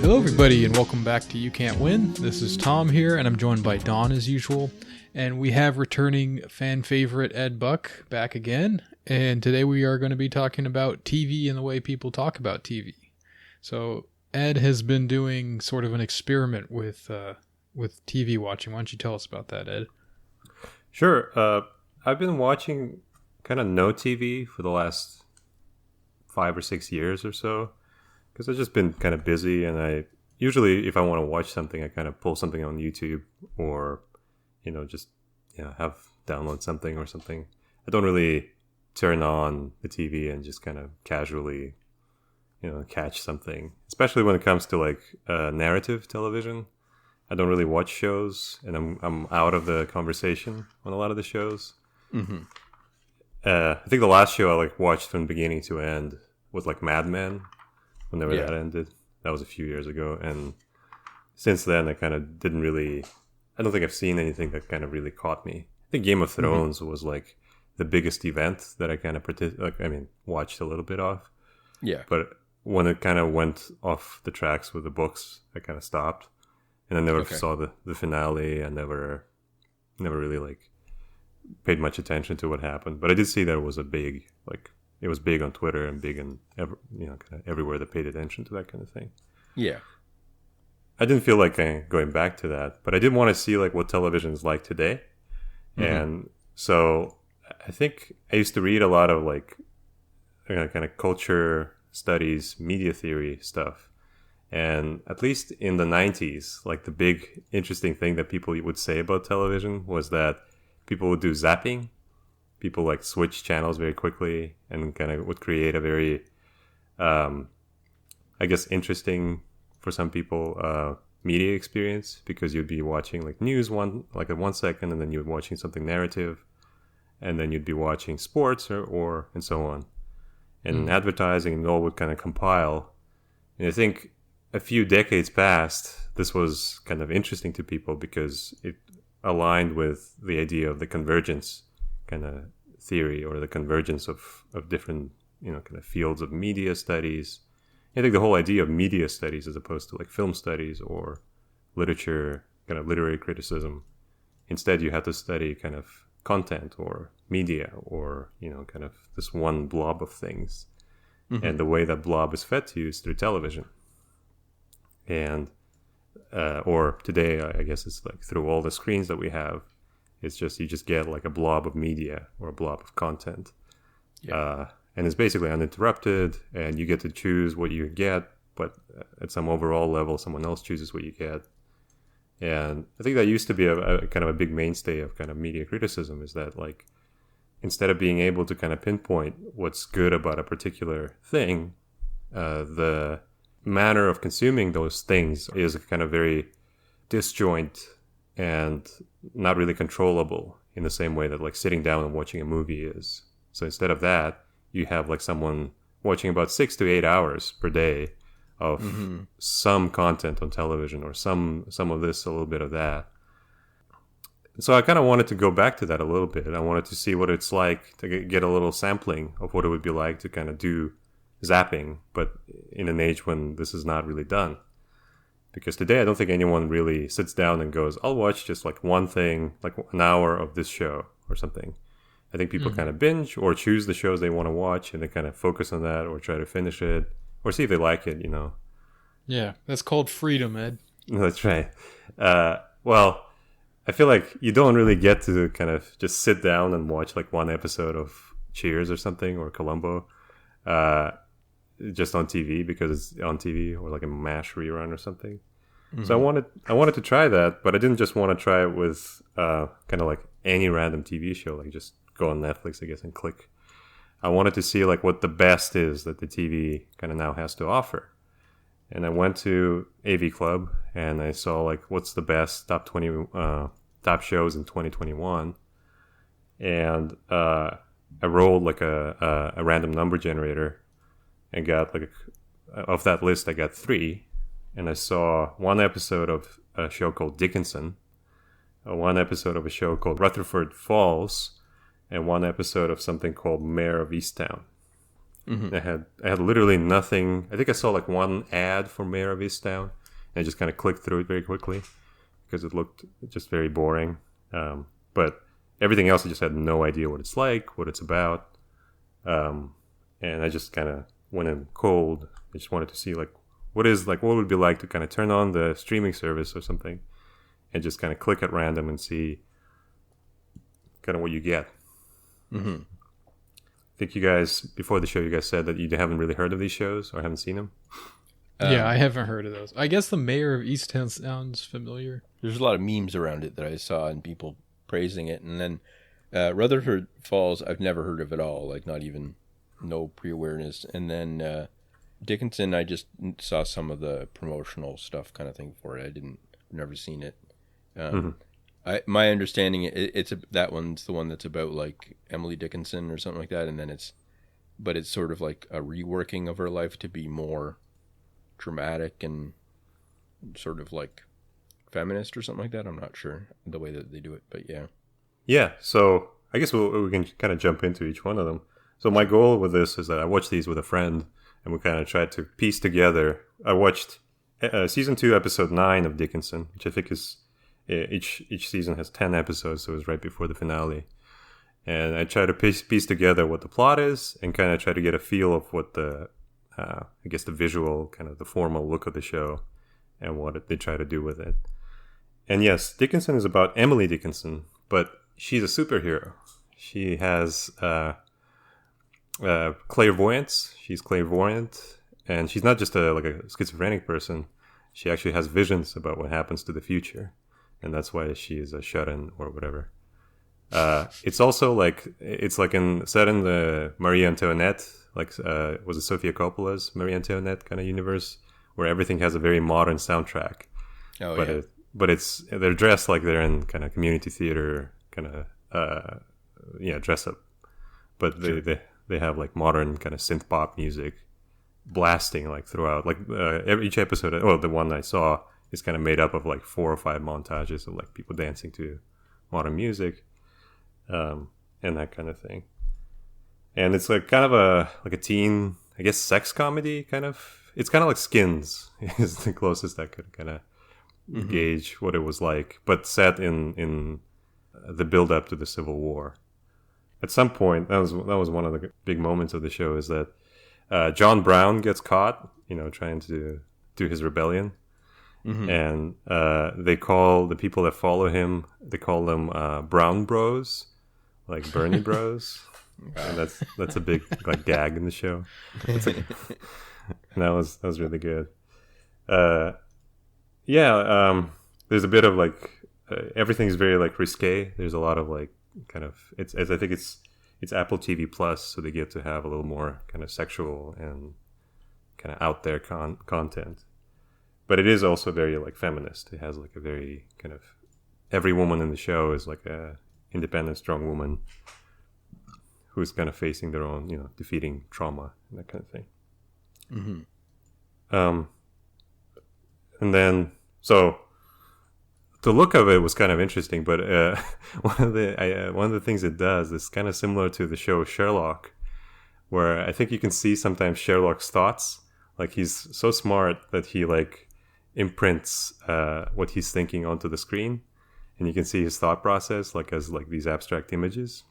Hello, everybody, and welcome back to You Can't Win. This is Tom here, and I'm joined by Don as usual. And we have returning fan favorite Ed Buck back again. And today we are going to be talking about TV and the way people talk about TV. So Ed has been doing sort of an experiment with TV watching. Why don't you tell us about that, Ed? Sure. I've been watching kind of no TV for the last 5 or 6 years or so. Because I've just been kind of busy, and I usually, if I want to watch something, I kind of pull something on YouTube or, just have download something or something. I don't really turn on the TV and just kind of casually, catch something. Especially when it comes to like narrative television. I don't really watch shows, and I'm out of the conversation on a lot of the shows. Mm-hmm. I think the last show I watched from beginning to end was Mad Men. Whenever that ended. That was a few years ago. And since then, I kind of didn't really... I don't think I've seen anything that kind of really caught me. I think Game of Thrones was the biggest event that I kind of watched a little bit of. Yeah. But when it kind of went off the tracks with the books, I kind of stopped. And I never saw the finale. I never really paid much attention to what happened. But I did see that it was a big... It was big on Twitter and big in kind of everywhere that paid attention to that kind of thing. Yeah. I didn't feel like going back to that, but I did want to see what television is like today. Mm-hmm. And so I think I used to read a lot of kind of culture studies, media theory stuff. And at least in the 90s, the big interesting thing that people would say about television was that people would do zapping. People switch channels very quickly and kind of would create a very, interesting for some people media experience, because you'd be watching news at 1 second, and then you'd be watching something narrative, and then you'd be watching sports or and so on, and advertising, and all would kind of compile. And I think a few decades past, this was kind of interesting to people because it aligned with the idea of the convergence kind of theory, or the convergence of different kind of fields of media studies. I think the whole idea of media studies as opposed to film studies or literature, kind of literary criticism, instead you have to study kind of content or media, or kind of this one blob of things. And the way that blob is fed to you is through television, and or today I guess it's through all the screens that we have. It's just, you just get a blob of media or a blob of content. Yeah. And it's basically uninterrupted, and you get to choose what you get, but at some overall level, someone else chooses what you get. And I think that used to be a kind of a big mainstay of kind of media criticism, is that instead of being able to kind of pinpoint what's good about a particular thing, the manner of consuming those things is kind of very disjoint and not really controllable in the same way that sitting down and watching a movie is. So instead of that, you have someone watching about 6 to 8 hours per day of some content on television, or some of this, a little bit of that. So I kind of wanted to go back to that a little bit. I wanted to see what it's like to get a little sampling of what it would be like to kind of do zapping, but in an age when this is not really done. Because today I don't think anyone really sits down and goes, I'll watch just one thing, an hour of this show or something. I think people kind of binge or choose the shows they want to watch, and they kind of focus on that, or try to finish it, or see if they like it, Yeah, that's called freedom, Ed. That's right. Well, I feel like you don't really get to kind of just sit down and watch one episode of Cheers or something, or Columbo. Just on TV because it's on TV, or a MASH rerun or something. So I wanted to try that, but I didn't just want to try it with kind of any random TV show, just go on Netflix, I guess, and click. I wanted to see what the best is that the TV kind of now has to offer. And I went to AV Club, and I saw what's the best top 20 top shows in 2021, and I rolled a random number generator. And got of that list, I got 3, and I saw one episode of a show called Dickinson, one episode of a show called Rutherford Falls, and one episode of something called Mayor of Easttown. I had literally nothing. I think I saw like one ad for Mayor of Easttown, and I just kind of clicked through it very quickly because it looked just very boring. But everything else, I just had no idea what it's like, what it's about, and I just kind of went in cold. I just wanted to see like what would it be like to kind of turn on the streaming service or something, and just kind of click at random and see kind of what you get. Mm-hmm. I think you guys, before the show, you guys said that you haven't really heard of these shows or haven't seen them. Yeah, I haven't heard of those. I guess the Mayor of Easttown sounds familiar. There's a lot of memes around it that I saw and people praising it. And then Rutherford Falls, I've never heard of at all, like not even no pre-awareness. And then Dickinson, I just saw some of the promotional stuff kind of thing for it. Never seen it. My understanding, that one's the one that's about like Emily Dickinson or something like that, and then it's sort of like a reworking of her life to be more dramatic and sort of like feminist or something like that. I'm not sure the way that they do it, but yeah. Yeah, so I guess we can kind of jump into each one of them. So my goal with this is that I watched these with a friend, and we kind of tried to piece together. I watched season 2, episode 9 of Dickinson, which I think is each season has 10 episodes, so it was right before the finale. And I try to piece together what the plot is and kind of try to get a feel of what the I guess the visual, kind of the formal look of the show and what they try to do with it. And yes, Dickinson is about Emily Dickinson, but she's a superhero. She has clairvoyance. She's clairvoyant, and she's not just a schizophrenic person. She actually has visions about what happens to the future, and that's why she is a shut-in or whatever. It's also set in the Marie Antoinette, was it Sofia Coppola's Marie Antoinette kind of universe, where everything has a very modern soundtrack. Oh, but yeah. They're dressed like they're in kind of community theater kind of dress up, but they have like modern kind of synth pop music blasting like throughout. Each episode, the one I saw is kind of made up of like 4 or 5 montages of like people dancing to modern music, and that kind of thing. And it's like kind of a teen, I guess, sex comedy kind of. It's kind of like Skins is the closest I could kind of gauge what it was like, but set in the build up to the Civil War. At some point, that was one of the big moments of the show, is that John Brown gets caught, trying to do his rebellion, and they call the people that follow him, they call them Brown Bros, like Bernie Bros, and that's a big like gag in the show. And that was really good. There's a bit of like everything's very like risque. There's a lot of like kind of I think it's Apple TV Plus, so they get to have a little more kind of sexual and kind of out there content. But it is also very like feminist. It has like a very kind of, every woman in the show is like a independent, strong woman who's kind of facing their own, defeating trauma and that kind of thing. And then, so the look of it was kind of interesting, but one of the things it does is kind of similar to the show Sherlock, where I think you can see sometimes Sherlock's thoughts. Like, he's so smart that he like imprints what he's thinking onto the screen, and you can see his thought process like as like these abstract images.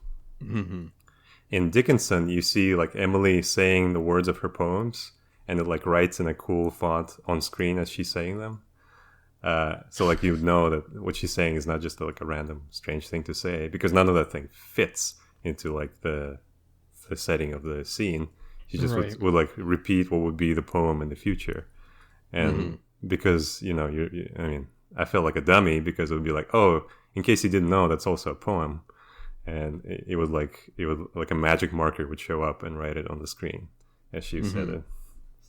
In Dickinson, you see like Emily saying the words of her poems, and it like writes in a cool font on screen as she's saying them. So like you would know that what she's saying is not just like a random strange thing to say, because none of that thing fits into like the setting of the scene. She just would like repeat what would be the poem in the future. And because, I felt like a dummy, because it would be like, oh, in case you didn't know, that's also a poem. And it would like a magic marker would show up and write it on the screen as she said it.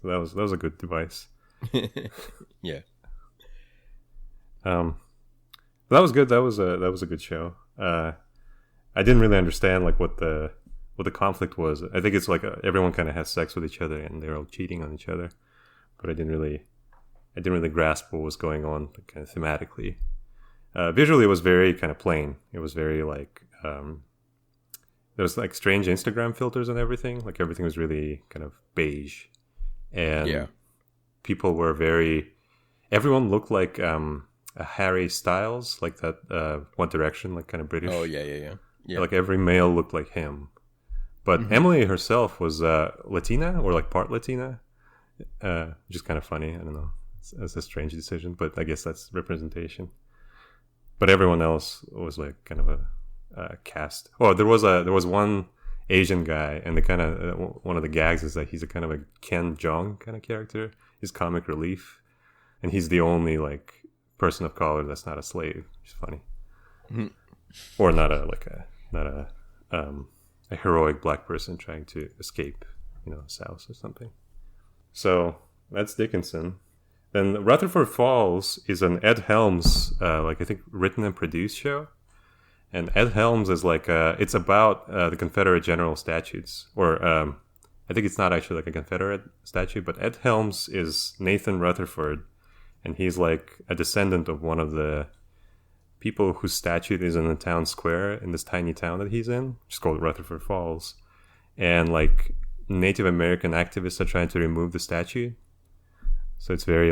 So that was a good device. Yeah. That was good. That was a good show. I didn't really understand like what the conflict was. I think it's like everyone kind of has sex with each other and they're all cheating on each other, but I didn't really grasp what was going on kind of thematically. Visually, it was very kind of plain. It was very like there was like strange Instagram filters and everything. Like everything was really kind of beige, and people were everyone looked like a Harry Styles, like that One Direction, like kind of British. Oh yeah. Like every male looked like him. But Emily herself was Latina or like part Latina, which is kind of funny. I don't know. It's a strange decision, but I guess that's representation. But everyone else was like kind of a cast. Oh, there was one Asian guy, and the kind of one of the gags is that he's a kind of a Ken Jeong kind of character. He's comic relief, and he's the only like person of color that's not a slave. Which is funny, or not a heroic black person trying to escape, South or something. So that's Dickinson. Then Rutherford Falls is an Ed Helms, I think written and produced show. And Ed Helms is it's about the Confederate general statutes, or I think it's not actually like a Confederate statute, but Ed Helms is Nathan Rutherford, and he's like a descendant of one of the people whose statue is in the town square in this tiny town that he's in, which is called Rutherford Falls. And like Native American activists are trying to remove the statue. So it's very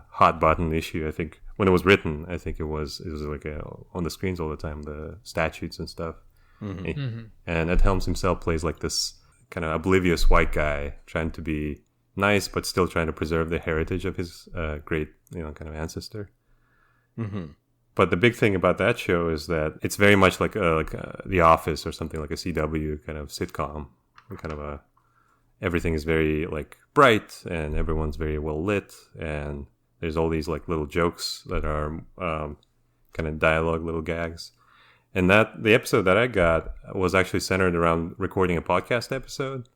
hot button issue. I think when it was written, I think it was like on the screens all the time, the statutes and stuff. And Ed Helms himself plays like this kind of oblivious white guy trying to be nice, but still trying to preserve the heritage of his great, kind of ancestor. But the big thing about that show is that it's very much like The Office or something like a CW kind of sitcom. Kind of everything is very like bright and everyone's very well lit, and there's all these like little jokes that are kind of dialogue, little gags. And the episode that I got was actually centered around recording a podcast episode,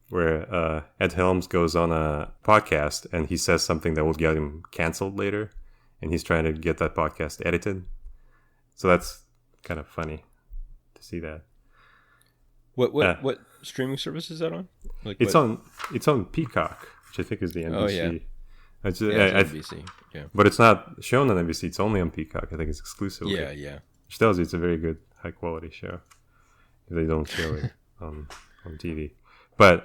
where Ed Helms goes on a podcast and he says something that will get him canceled later, and he's trying to get that podcast edited. So that's kind of funny to see that. What streaming service is that on? It's on Peacock, which I think is the NBC. Oh yeah, it's NBC. Yeah, but it's not shown on NBC. It's only on Peacock. I think it's exclusively. Yeah. Which tells you it's a very good, high quality show. They don't show it on TV. But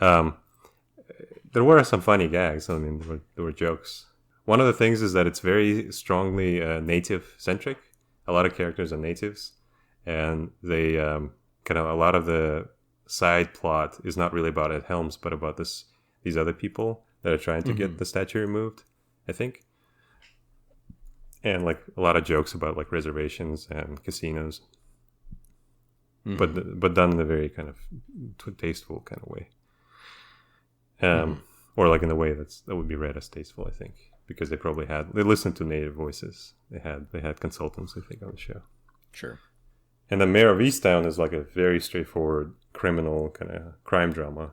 there were some funny gags. I mean, there were jokes. One of the things is that it's very strongly native centric. A lot of characters are natives, and they kind of a lot of the side plot is not really about Ed Helms, but about these other people that are trying to get the statue removed, I think. And like a lot of jokes about like reservations and casinos, but done in a very kind of tasteful kind of way. Or like in a way that would be read as tasteful, I think, because they listened to native voices. They had consultants, I think, on the show. Sure. And the Mayor of Easttown is like a very straightforward criminal kind of crime drama,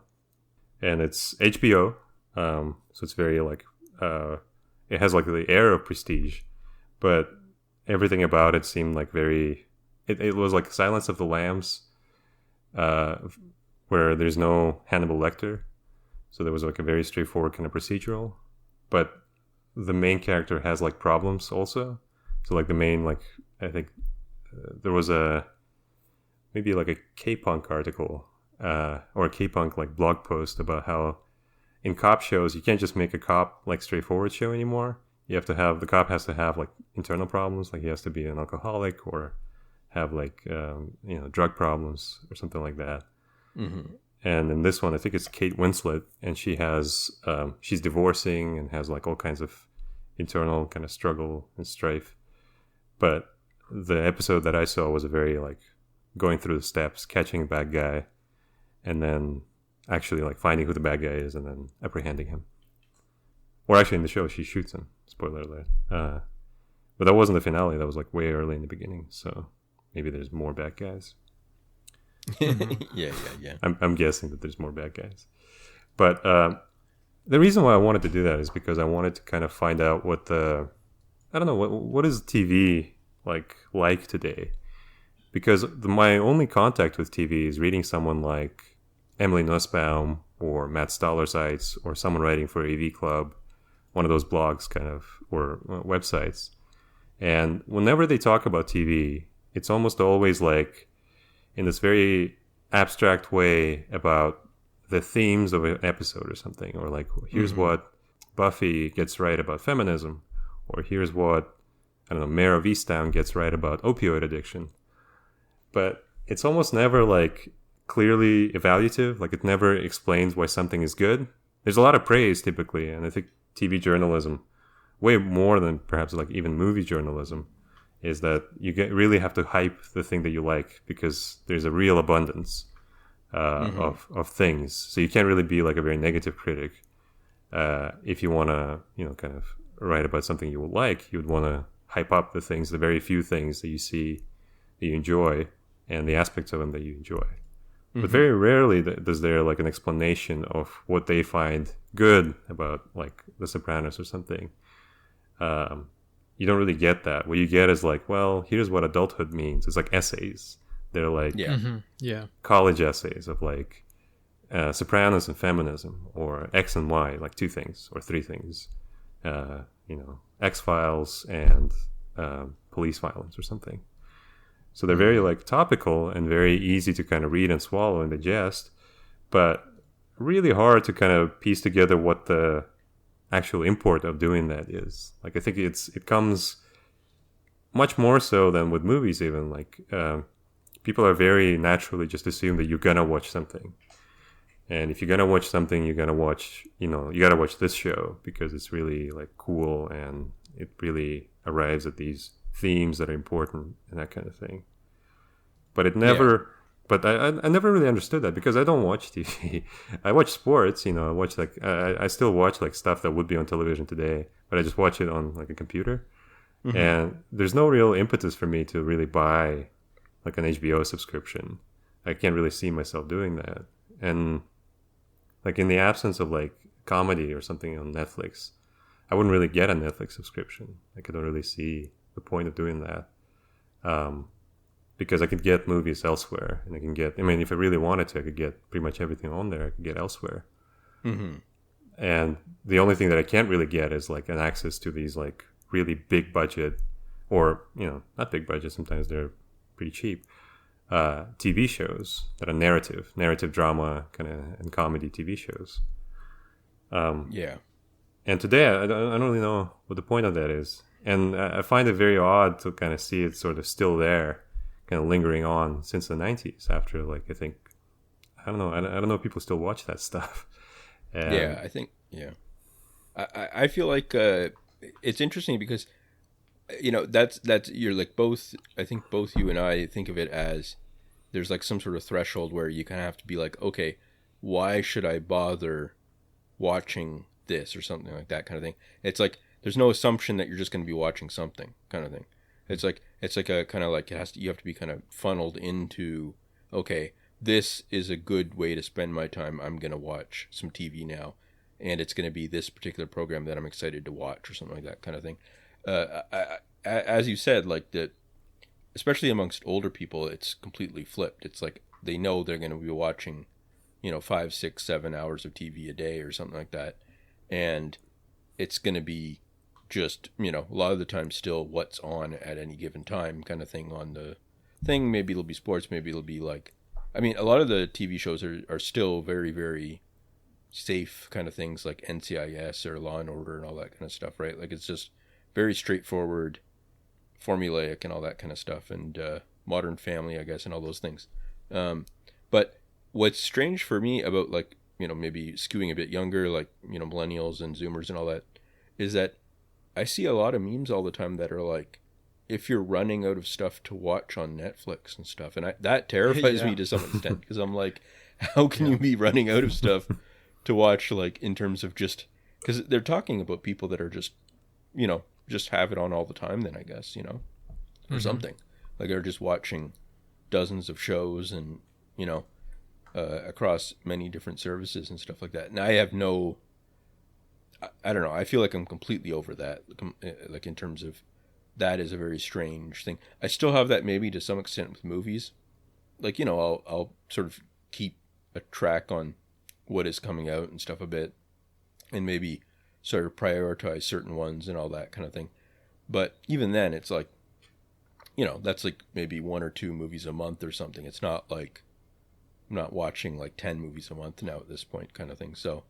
and it's HBO, so it's very like it has like the air of prestige, but everything about it seemed like it was like Silence of the Lambs, where there's no Hannibal Lecter. So there was like a very straightforward kind of procedural, but the main character has like problems also. So like the main, like, I think there was maybe like a K-punk article or a K-punk like blog post about how in cop shows you can't just make a cop like straightforward show anymore. You have to have, the cop has to have like internal problems, like he has to be an alcoholic or have like drug problems or something like that. And in this one, I think it's Kate Winslet, and she has she's divorcing and has like all kinds of internal kind of struggle and strife. But the episode that I saw was a very like going through the steps, catching a bad guy, and then actually like finding who the bad guy is and then apprehending him. Or actually in the show, she shoots him. Spoiler alert. But that wasn't the finale. That was like way early in the beginning. So maybe there's more bad guys. Yeah. I'm guessing that there's more bad guys. But the reason why I wanted to do that is because I wanted to kind of find out what is TV like today. Because my only contact with TV is reading someone like Emily Nussbaum or Matt Stollersites or someone writing for AV Club, one of those blogs kind of, or websites. And whenever they talk about TV, it's almost always like in this very abstract way about the themes of an episode or something, or like, here's what Buffy gets right about feminism, or here's what, I don't know, Mayor of Easttown gets right about opioid addiction. But it's almost never like clearly evaluative. Like, it never explains why something is good. There's a lot of praise typically, and I think TV journalism, way more than perhaps like even movie journalism, is that you really have to hype the thing that you like, because there's a real abundance of things. So you can't really be like a very negative critic. If you want to, kind of write about something you would like, you would want to hype up the things, the very few things that you see that you enjoy, and the aspects of them that you enjoy. But very rarely does there like an explanation of what they find good about like The Sopranos or something. You don't really get that. What you get is like, well, here's what adulthood means. It's like essays. They're like college essays of like Sopranos and feminism, or X and Y, like 2 things or 3 things. X-Files and police violence or something. So they're very like topical and very easy to kind of read and swallow and digest, but really hard to kind of piece together what the actual import of doing that is. Like, I think it comes much more so than with movies even. Like, people are very naturally just assume that you're gonna watch something. And if you're gonna watch something, you're gonna watch, you gotta watch this show because it's really like cool and it really arrives at these themes that are important and that kind of thing. But it never, but I never really understood that, because I don't watch TV. I watch sports, I watch like, I still watch like stuff that would be on television today, but I just watch it on like a computer. And there's no real impetus for me to really buy like an HBO subscription. I can't really see myself doing that. And like in the absence of like comedy or something on Netflix, I wouldn't really get a Netflix subscription. Like, I don't really see the point of doing that. Because I could get movies elsewhere, and if I really wanted to, I could get pretty much everything on there I could get elsewhere. And the only thing that I can't really get is like an access to these like really big budget, or, not big budget, sometimes they're pretty cheap, TV shows that are narrative drama kind of, and comedy TV shows. And today I don't really know what the point of that is. And I find it very odd to kind of see it sort of still there, kind of lingering on since the 90s, after like, I think, I don't know if people still watch that stuff. And I feel like it's interesting because, that's you're like both, I think both you and I think of it as there's like some sort of threshold where you kind of have to be like, okay, why should I bother watching this or something like that kind of thing. It's like there's no assumption that you're just going to be watching something kind of thing. It's like a kind of like you have to be kind of funneled into, okay, this is a good way to spend my time. I'm going to watch some TV now, and it's going to be this particular program that I'm excited to watch or something like that kind of thing. As you said, like especially amongst older people, it's completely flipped. It's like they know they're going to be watching, 5, 6, 7 hours of TV a day or something like that. And it's going to be just, a lot of the time still what's on at any given time kind of thing on the thing. Maybe it'll be sports. Maybe it'll be like, a lot of the TV shows are still very, very safe kind of things like NCIS or Law and Order and all that kind of stuff, right? Like it's just very straightforward, formulaic and all that kind of stuff, and Modern Family, I guess, and all those things. But what's strange for me about like, maybe skewing a bit younger, like, millennials and Zoomers and all that, is that I see a lot of memes all the time that are like, if you're running out of stuff to watch on Netflix and stuff. And that terrifies me to some extent, because I'm like, how can you be running out of stuff to watch, like, in terms of just, because they're talking about people that are just, just have it on all the time then, I guess, or something. Like they're just watching dozens of shows and, across many different services and stuff like that. And I have I don't know, I feel like I'm completely over that, like in terms of that is a very strange thing. I still have that maybe to some extent with movies. Like, I'll sort of keep a track on what is coming out and stuff a bit, and maybe sort of prioritize certain ones and all that kind of thing. But even then, it's like, that's like maybe 1 or 2 movies a month or something. It's not like I'm not watching like 10 movies a month now at this point, kind of thing. So,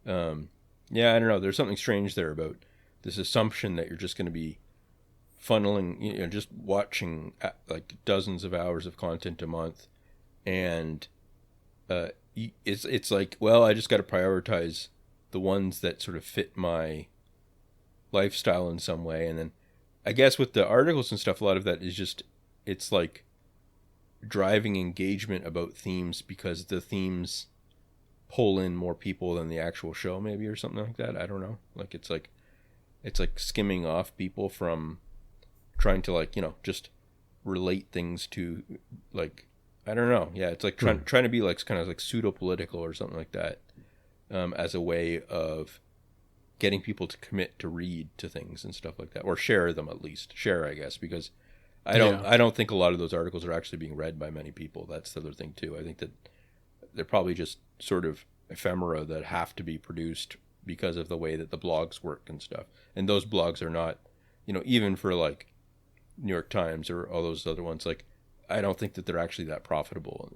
yeah, I don't know. There's something strange there about this assumption that you're just going to be funneling, just watching like dozens of hours of content a month, and it's like, well, I just got to prioritize the ones that sort of fit my lifestyle in some way. And then I guess with the articles and stuff, a lot of that is just, it's like driving engagement about themes because the themes pull in more people than the actual show, maybe, or something like that. I don't know. Like it's like skimming off people from trying to, like, just relate things to, like, I don't know. Yeah, it's like trying to be like kind of like pseudo political or something like that, as a way of getting people to commit to read to things and stuff like that, or share them, at least share, I guess, because I don't think a lot of those articles are actually being read by many people. That's the other thing too. I think that they're probably just sort of ephemera that have to be produced because of the way that the blogs work and stuff. And those blogs are not, even for like New York Times or all those other ones, like, I don't think that they're actually that profitable,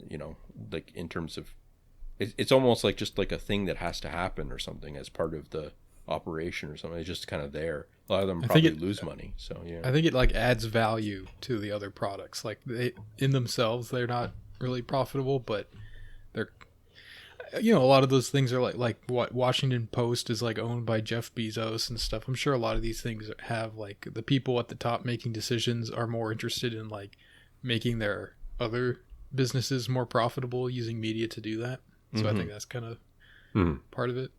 like in terms of, it's almost like just like a thing that has to happen or something as part of the operation or something. It's just kind of there. A lot of them probably lose money. So yeah, I think it like adds value to the other products. Like they, in themselves, they're not really profitable, but they're, a lot of those things are like what Washington Post is like owned by Jeff Bezos and stuff. I'm sure a lot of these things have like the people at the top making decisions are more interested in like making their other businesses more profitable using media to do that. So I think that's kind of part of it,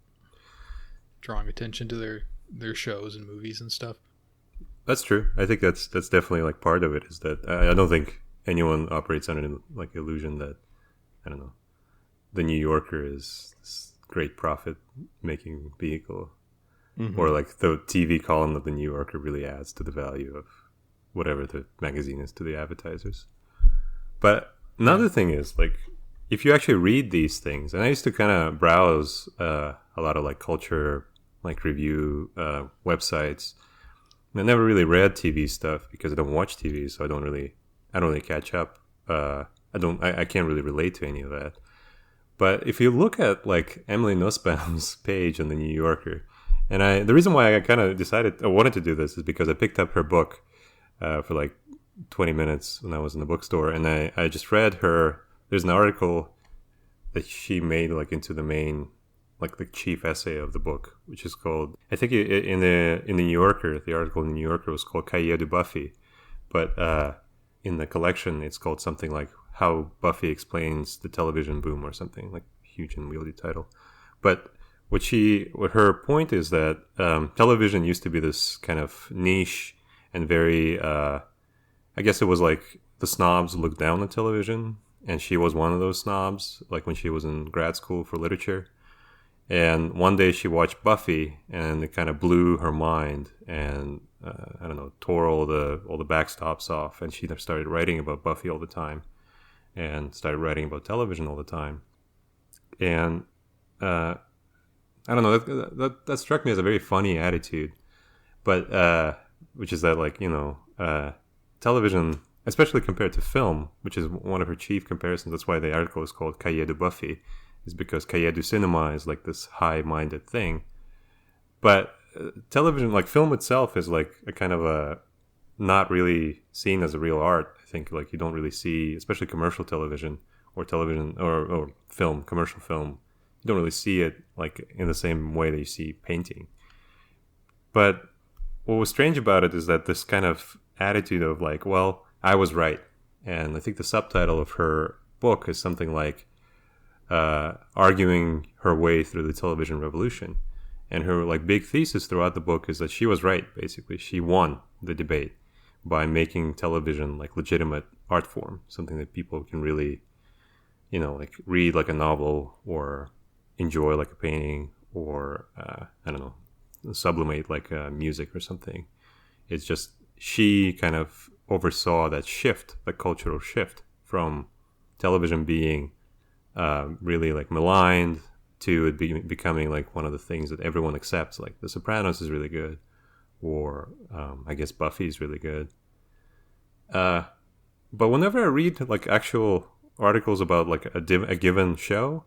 drawing attention to their shows and movies and stuff. That's true. I think that's definitely like part of it, is that I don't think anyone operates under like illusion that, I don't know, the New Yorker is this great profit making vehicle, or like the TV column of the New Yorker really adds to the value of whatever the magazine is to the advertisers. But another thing is, like, if you actually read these things, and I used to kind of browse a lot of like culture, like review websites. And I never really read TV stuff because I don't watch TV, so I don't really catch up. I can't really relate to any of that. But if you look at like Emily Nussbaum's page on the New Yorker, and the reason why I kind of wanted to do this is because I picked up her book for like 20 minutes when I was in the bookstore, and I just read her. There's an article that she made like into the main, like the chief essay of the book, which is called, I think in the New Yorker, the article in the New Yorker was called Cahiers de Buffy, but in the collection it's called something like How Buffy Explains the Television Boom or something, like huge and wieldy title. But what her point is that television used to be this kind of niche and very, I guess it was like the snobs looked down on television, and she was one of those snobs, like when she was in grad school for literature. And one day she watched Buffy, and it kind of blew her mind, and I don't know, tore all the backstops off, and she started writing about Buffy all the time, and started writing about television all the time. And I don't know, that struck me as a very funny attitude, but which is that, like, television, especially compared to film, which is one of her chief comparisons. That's why the article is called Cahiers de Buffy, is because Cahiers du Cinema is like this high-minded thing. But television, like film itself, is like a kind of a not really seen as a real art. I think like you don't really see, especially commercial television or film, commercial film, you don't really see it like in the same way that you see painting. But what was strange about it is that this kind of attitude of like, well, I was right. And I think the subtitle of her book is something like arguing her way through the television revolution. And her like big thesis throughout the book is that she was right, basically. She won the debate by making television like legitimate art form, something that people can really, like read like a novel or enjoy like a painting or, I don't know, sublimate like music or something. It's just, she kind of oversaw that shift, the cultural shift from television being really like maligned to it becoming like one of the things that everyone accepts. Like The Sopranos is really good, or I guess Buffy is really good. But whenever I read like actual articles about like a given show,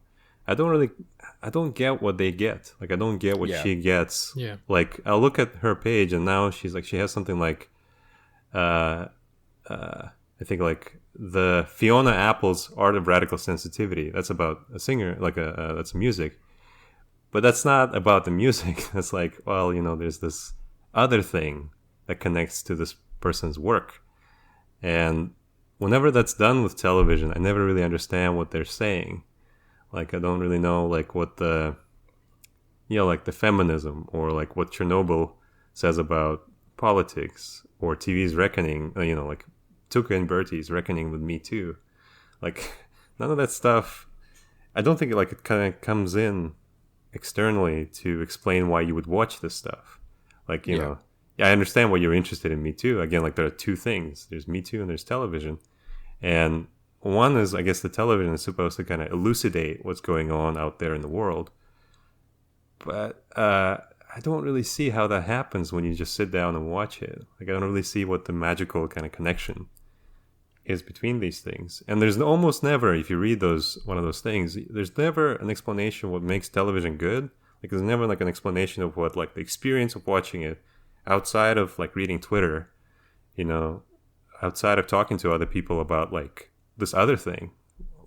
I don't get what they get. Like I don't get what she gets. Yeah. Like I'll look at her page and now she has something like, I think like the Fiona Apple's Art of Radical Sensitivity. That's about a singer, like that's music. But that's not about the music. That's like, well, there's this other thing that connects to this person's work. And whenever that's done with television, I never really understand what they're saying. Like, I don't really know, like, what like the feminism or like what Chernobyl says about politics or TV's reckoning, like Tuca and Bertie's reckoning with Me Too. Like, none of that stuff, I don't think it kind of comes in externally to explain why you would watch this stuff. Like, you know, I understand why you're interested in Me Too. Again, like there are two things. There's Me Too and there's television. And one is, I guess the television is supposed to kind of elucidate what's going on out there in the world. But I don't really see how that happens when you just sit down and watch it. Like, I don't really see what the magical kind of connection is between these things. And there's almost never, if you read one of those things, there's never an explanation of what makes television good. Like, there's never like an explanation of what like the experience of watching it outside of like reading Twitter, outside of talking to other people about like this other thing.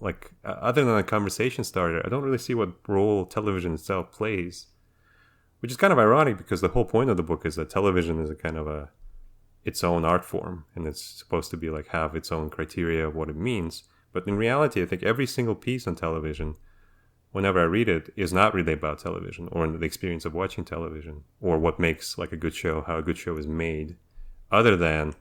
Like, other than a conversation starter, I don't really see what role television itself plays, which is kind of ironic because the whole point of the book is that television is a kind of its own art form, and it's supposed to be like have its own criteria of what it means. But in reality, I think every single piece on television, whenever I read it, is not really about television or the experience of watching television or what makes like a good show, how a good show is made, other than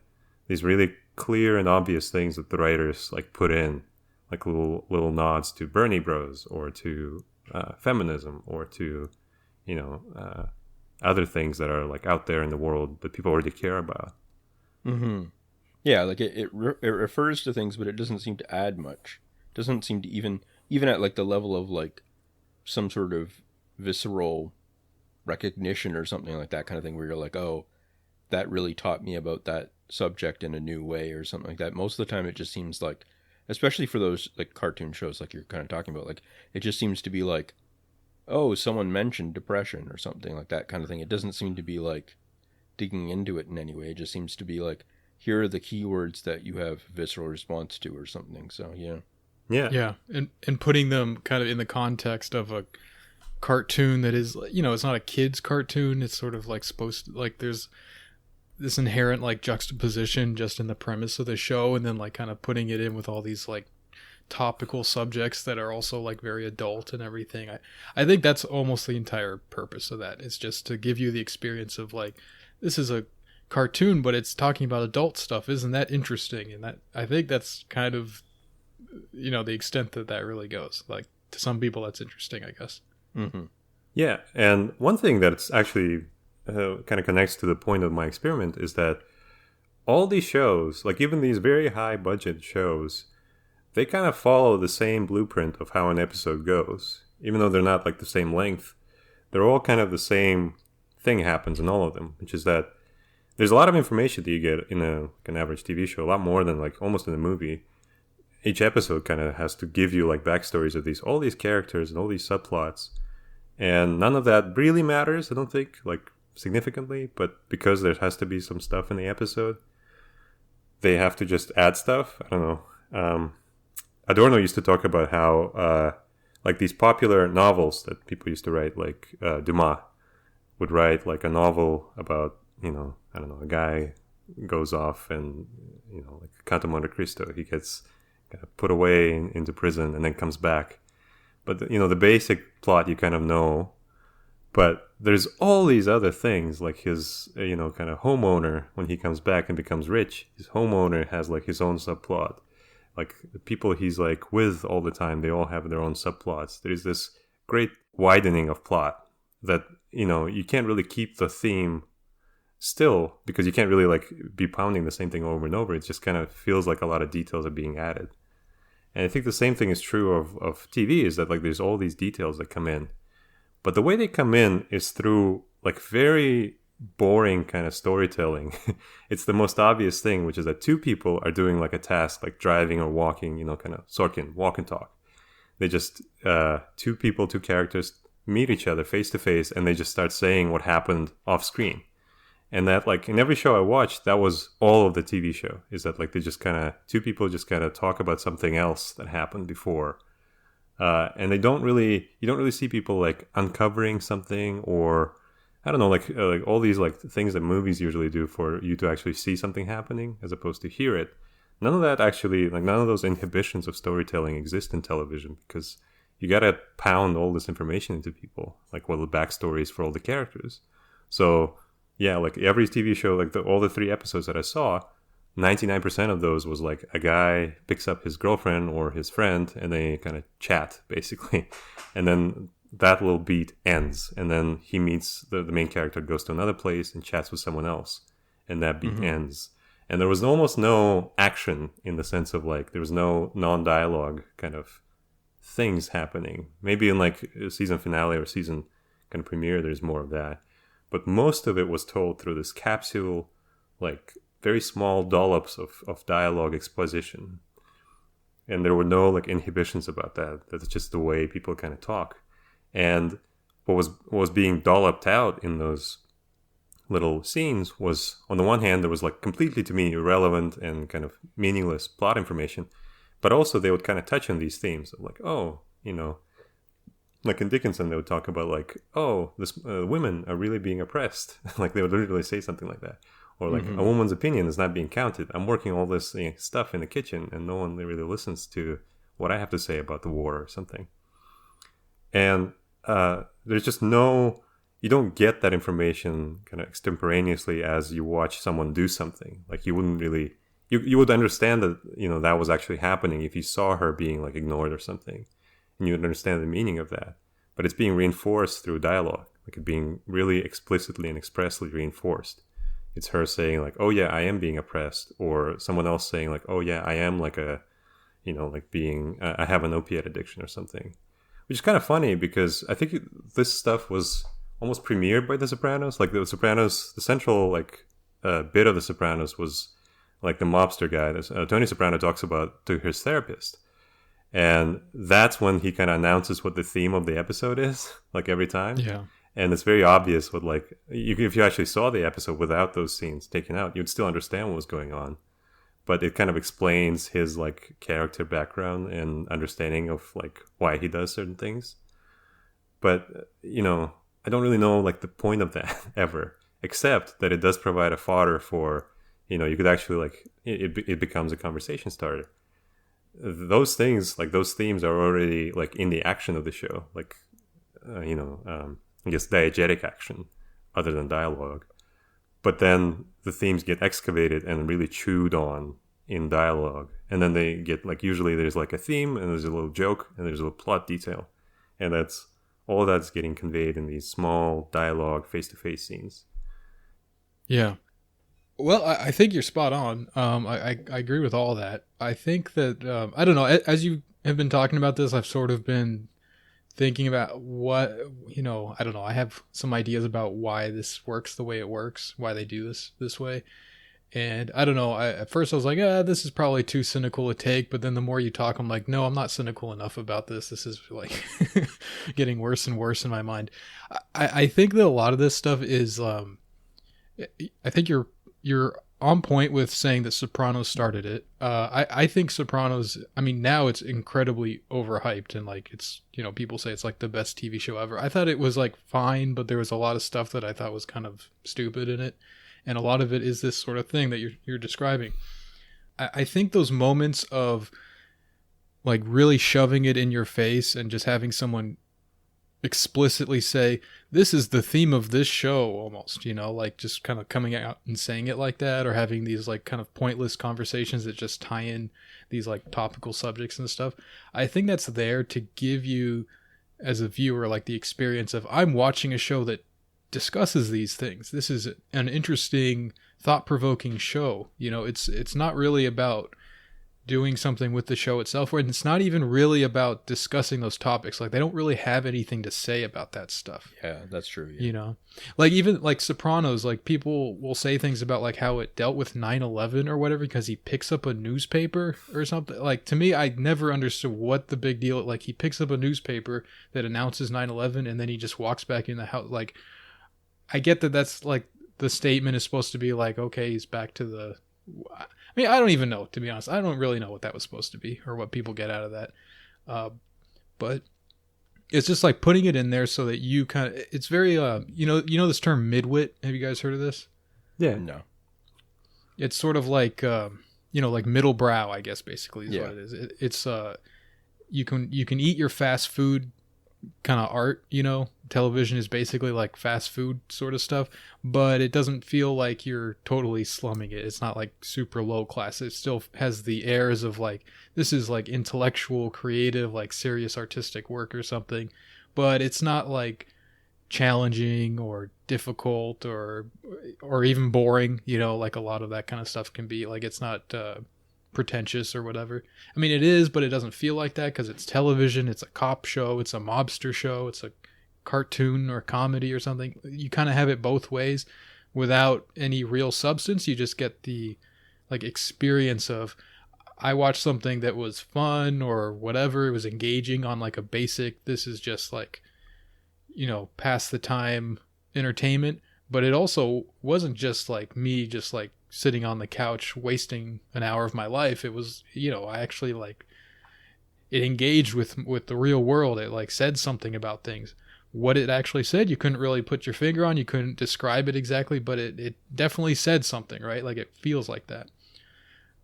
these really clear and obvious things that the writers like put in, like little nods to Bernie Bros or to feminism or to other things that are like out there in the world that people already care about. Mm-hmm. Yeah, like it refers to things, but it doesn't seem to add much. It doesn't seem to even at like the level of like some sort of visceral recognition or something like that kind of thing where you're like, oh, that really taught me about that subject in a new way or something like that. Most of the time it just seems like, especially for those like cartoon shows like you're kind of talking about, like it just seems to be like, oh, someone mentioned depression or something like that kind of thing. It doesn't seem to be like digging into it in any way. It just seems to be like, here are the keywords that you have visceral response to or something. So yeah, and putting them kind of in the context of a cartoon that is, it's not a kid's cartoon. It's sort of like supposed to, like, there's this inherent like juxtaposition just in the premise of the show, and then like kind of putting it in with all these like topical subjects that are also like very adult and everything. I think that's almost the entire purpose of that. It's just to give you the experience of like, this is a cartoon, but it's talking about adult stuff. Isn't that interesting? And that, I think that's kind of, the extent that really goes. Like, to some people that's interesting, I guess. Mm-hmm. Yeah, and one thing that's actually kind of connects to the point of my experiment is that all these shows, like even these very high budget shows, they kind of follow the same blueprint of how an episode goes. Even though they're not like the same length, they're all kind of the same thing happens in all of them, which is that there's a lot of information that you get in an average TV show, a lot more than like almost in a movie. Each episode kind of has to give you like backstories of all these characters and all these subplots. And none of that really matters, I don't think, like significantly, but because there has to be some stuff in the episode, they have to just add stuff. I don't know. Adorno used to talk about how like these popular novels that people used to write, like Dumas would write like a novel about, I don't know, a guy goes off and, like Count of Monte Cristo, he gets put away into prison and then comes back. But, the basic plot you kind of know, but there's all these other things, like his, kind of homeowner, when he comes back and becomes rich, his homeowner has like his own subplot. Like the people he's like with all the time, they all have their own subplots. There's this great widening of plot that, you can't really keep the theme still because you can't really like be pounding the same thing over and over. It just kind of feels like a lot of details are being added. And I think the same thing is true of TV, is that like there's all these details that come in. But the way they come in is through like very boring kind of storytelling. It's the most obvious thing, which is that two people are doing like a task, like driving or walking, kind of Sorkin, walk and talk. They just, two people, two characters meet each other face to face, and they just start saying what happened off screen. And that, like, in every show I watched, that was all of the TV show, is that, like, they just kind of, two people just kind of talk about something else that happened before. And you don't really see people, like, uncovering something, or, I don't know, like all these, like, things that movies usually do for you to actually see something happening as opposed to hear it. None of that actually, like, none of those inhibitions of storytelling exist in television, because you gotta pound all this information into people, like what the backstory is for all the characters. So, yeah, like every TV show, like all the 3 episodes that I saw, 99% of those was like a guy picks up his girlfriend or his friend and they kind of chat, basically. And then that little beat ends. And then he meets, the main character goes to another place and chats with someone else. And that beat ends. And there was almost no action, in the sense of, like, there was no non-dialogue kind of things happening. Maybe in like a season finale or season kind of premiere, there's more of that. But most of it was told through this capsule, like very small dollops of dialogue exposition. And there were no like inhibitions about that. That's just the way people kind of talk. And what was being dolloped out in those little scenes was, on the one hand, there was like completely, to me, irrelevant and kind of meaningless plot information. But also they would kind of touch on these themes of like, oh, like in Dickinson, they would talk about like, oh, this women are really being oppressed. Like they would literally say something like that. Or like, a woman's opinion is not being counted. I'm working all this stuff in the kitchen and no one really listens to what I have to say about the war or something. And there's just you don't get that information kind of extemporaneously as you watch someone do something. Like you wouldn't really, you would understand that, that was actually happening if you saw her being like ignored or something. And you would understand the meaning of that. But it's being reinforced through dialogue, like it being really explicitly and expressly reinforced. It's her saying like, oh yeah, I am being oppressed. Or someone else saying like, oh yeah, I am like I have an opiate addiction or something. Which is kind of funny because I think this stuff was almost premiered by The Sopranos. Like The Sopranos, the central like bit of The Sopranos was like the mobster guy. Tony Soprano talks about to his therapist. And that's when he kind of announces what the theme of the episode is, like every time. Yeah. And it's very obvious what, like, if you actually saw the episode without those scenes taken out, you'd still understand what was going on. But it kind of explains his, like, character background and understanding of, like, why he does certain things. But, I don't really know, like, the point of that ever, except that it does provide a fodder for, you could actually, like, it becomes a conversation starter. Those things, like those themes, are already like in the action of the show, like I guess diegetic action other than dialogue. But then the themes get excavated and really chewed on in dialogue, and then they get like, usually there's like a theme and there's a little joke and there's a little plot detail, and that's all that's getting conveyed in these small dialogue face-to-face scenes. Yeah. Well, I think you're spot on. I agree with all that. I think that, I don't know, as you have been talking about this, I've sort of been thinking about what, I don't know, I have some ideas about why this works the way it works, why they do this way. And I don't know, at first I was like, this is probably too cynical a take, but then the more you talk, I'm like, no, I'm not cynical enough about this. This is like getting worse and worse in my mind. I think that a lot of this stuff is, I think you're on point with saying that Sopranos started it. I think Sopranos, now it's incredibly overhyped and like it's, people say it's like the best TV show ever. I thought it was like fine, but there was a lot of stuff that I thought was kind of stupid in it. And a lot of it is this sort of thing that you're describing. I think those moments of like really shoving it in your face and just having someone explicitly say, this is the theme of this show, almost, like just kind of coming out and saying it like that, or having these like kind of pointless conversations that just tie in these like topical subjects and stuff. I think that's there to give you as a viewer like the experience of, I'm watching a show that discusses these things. This is an interesting, thought-provoking show. It's not really about doing something with the show itself, where it's not even really about discussing those topics. Like, they don't really have anything to say about that stuff. Yeah, that's true. Yeah. You know, like even like Sopranos, like people will say things about like how it dealt with 9/11 or whatever because he picks up a newspaper or something. Like, to me, I never understood what the big deal. Like, he picks up a newspaper that announces 9/11 and then he just walks back in the house. Like, I get that that's like the statement is supposed to be like, okay, he's back to the. I mean, I don't even know, to be honest. I don't really know what that was supposed to be or what people get out of that. But it's just like putting it in there so that you kind of, it's very, you know this term midwit. Have you guys heard of this? Yeah. No. It's sort of like, like middle brow, I guess, basically is what it is. It's, you can eat your fast food kind of art, television is basically like fast food sort of stuff, but it doesn't feel like you're totally slumming it. It's not like super low class. It still has the airs of like, this is like intellectual, creative, like serious artistic work or something, but it's not like challenging or difficult or even boring, like a lot of that kind of stuff can be. Like, it's not pretentious or whatever. I mean, it is, but it doesn't feel like that because it's television. It's a cop show. It's a mobster show. It's a cartoon or comedy or something. You kind of have it both ways without any real substance. You just get the like experience of, I watched something that was fun or whatever. It was engaging on like a basic, this is just like, pass the time entertainment. But it also wasn't just like me just like sitting on the couch wasting an hour of my life. It was, I actually like, it engaged with the real world. It like said something about things. What it actually said, you couldn't really put your finger on. You couldn't describe it exactly, but it definitely said something, right? Like, it feels like that.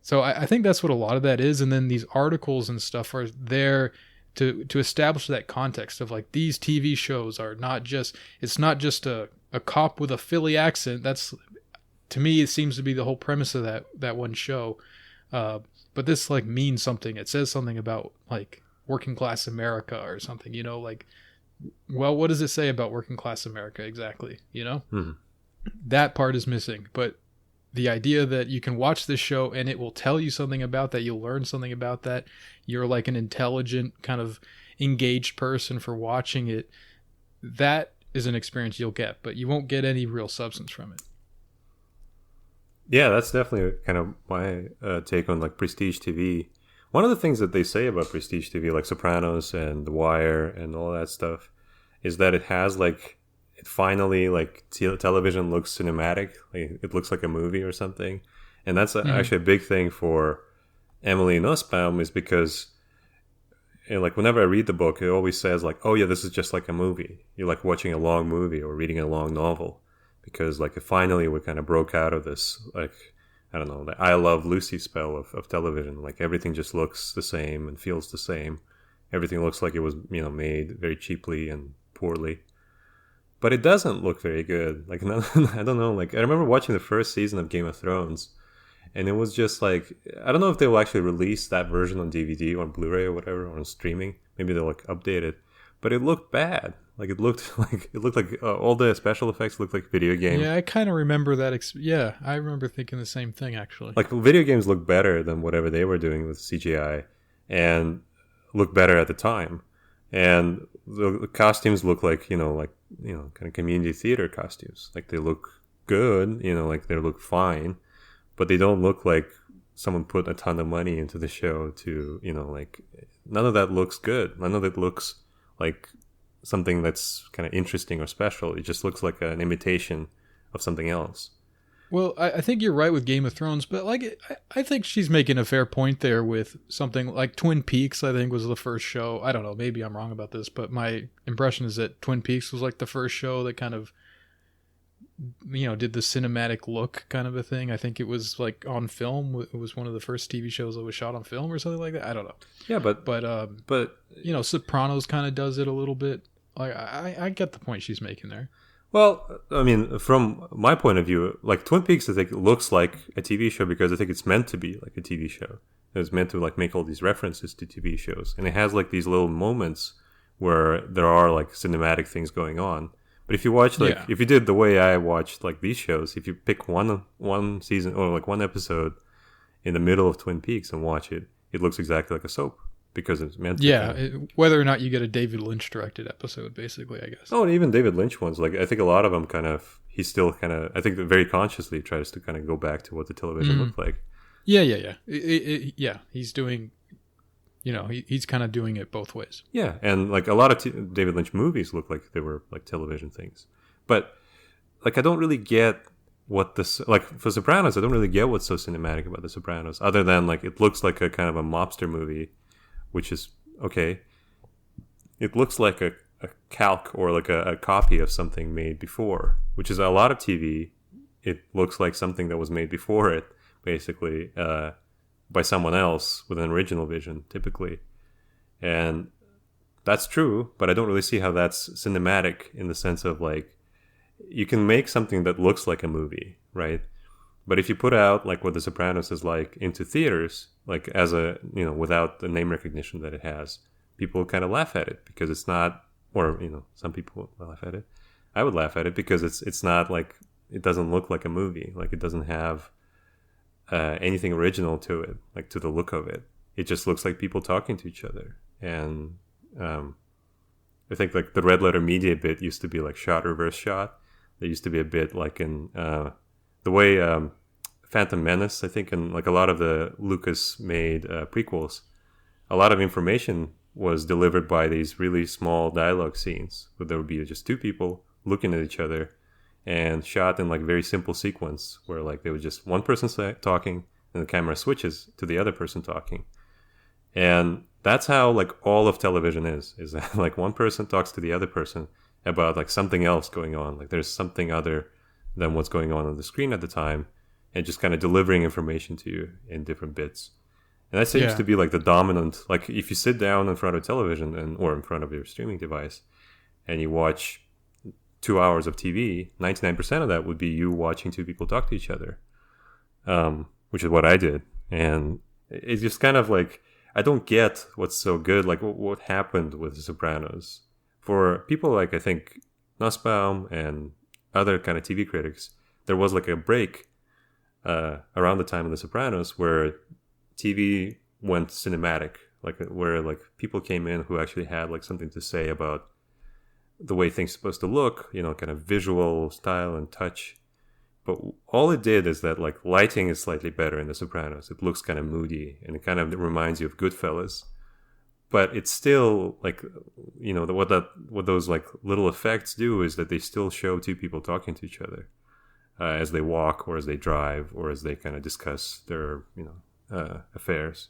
So I think that's what a lot of that is. And then these articles and stuff are there to establish that context of like, these TV shows are not just, it's not just a cop with a Philly accent. That's, to me, it seems to be the whole premise of that one show. But this like means something. It says something about like working class America or something, like, well, what does it say about working class America exactly? Mm-hmm. That part is missing. But the idea that you can watch this show and it will tell you something about that, you'll learn something about that, you're like an intelligent kind of engaged person for watching it, that is an experience you'll get, but you won't get any real substance from it. Yeah, that's definitely kind of my take on like prestige TV. One of the things that they say about prestige TV, like Sopranos and The Wire and all that stuff, is that it has like, it finally like television looks cinematic, like it looks like a movie or something. And that's actually a big thing for Emily Nussbaum, is because like whenever I read the book, it always says like, oh yeah, this is just like a movie. You're like watching a long movie or reading a long novel. Because like finally we kind of broke out of this, like, I don't know, the I Love Lucy spell of television. Like, everything just looks the same and feels the same. Everything looks like it was, made very cheaply and poorly. But it doesn't look very good. Like, I don't know. Like, I remember watching the first season of Game of Thrones, and it was just like, I don't know if they will actually release that version on DVD or on Blu-ray or whatever, or on streaming. Maybe they'll like update it. But it looked bad. Like, it looked like all the special effects looked like video games. Yeah, I kind of remember that. Yeah, I remember thinking the same thing, actually. Like, video games look better than whatever they were doing with CGI, and look better at the time. And the costumes look like, kind of community theater costumes. Like, they look good, like they look fine, but they don't look like someone put a ton of money into the show to, like, none of that looks good. None of it looks like something that's kind of interesting or special. It just looks like an imitation of something else. Well, I think you're right with Game of Thrones, but like, I think she's making a fair point there with something like Twin Peaks. I think was the first show. I don't know, maybe I'm wrong about this, but my impression is that Twin Peaks was like the first show that kind of, did the cinematic look kind of a thing. I think it was like on film. It was one of the first TV shows that was shot on film or something like that. I don't know. Yeah, but Sopranos kind of does it a little bit. Like, I get the point she's making there. Well, I mean, from my point of view, like Twin Peaks, I think looks like a TV show because I think it's meant to be like a TV show. It's meant to like make all these references to TV shows, and it has like these little moments where there are like cinematic things going on. But if you watch if you did the way I watched like these shows, if you pick one season or like one episode in the middle of Twin Peaks and watch it, it looks exactly like a soap because it's meant to. Yeah, whether or not you get a David Lynch directed episode, basically, I guess. Oh, and even David Lynch ones. Like I think a lot of them he still kind of, I think that very consciously tries to kind of go back to what the television looked like. Yeah. Yeah, he's doing, he's kind of doing it both ways. Yeah, and like a lot of David Lynch movies look like they were like television things. But like I don't really get what this, like for Sopranos, I don't really get what's so cinematic about The Sopranos, other than like it looks like a kind of a mobster movie, which is okay. It looks like a calc or like a copy of something made before, which is a lot of TV. It looks like something that was made before it, basically, by someone else with an original vision, typically. And that's true, but I don't really see how that's cinematic in the sense of like, you can make something that looks like a movie, right? But if you put out like what The Sopranos is like into theaters, like as a, without the name recognition that it has, people kind of laugh at it because it's not, or, some people laugh at it. I would laugh at it because it's not like, it doesn't look like a movie. Like it doesn't have anything original to it, like to the look of it. It just looks like people talking to each other. And I think like the Red Letter Media bit used to be like shot, reverse shot. There used to be a bit like in the way Phantom Menace, I think, and like a lot of the Lucas made prequels, a lot of information was delivered by these really small dialogue scenes where there would be just two people looking at each other and shot in like very simple sequence where like there was just one person talking and the camera switches to the other person talking. And that's how like all of television is that like one person talks to the other person about like something else going on. Like there's something other than what's going on the screen at the time, and just kind of delivering information to you in different bits. And that seems to be like the dominant, like if you sit down in front of television or in front of your streaming device and you watch 2 hours of TV, 99% of that would be you watching two people talk to each other, which is what I did. And it's just kind of like, I don't get what's so good. Like what happened with The Sopranos for people like, I think Nussbaum and other kind of TV critics, there was like a break around the time of The Sopranos where TV went cinematic, like where like people came in who actually had like something to say about the way things are supposed to look, kind of visual style and touch. But all it did is that like lighting is slightly better in The Sopranos. It looks kind of moody and it kind of reminds you of Goodfellas. But it's still like, what those like little effects do is that they still show two people talking to each other as they walk or as they drive or as they kind of discuss their, affairs.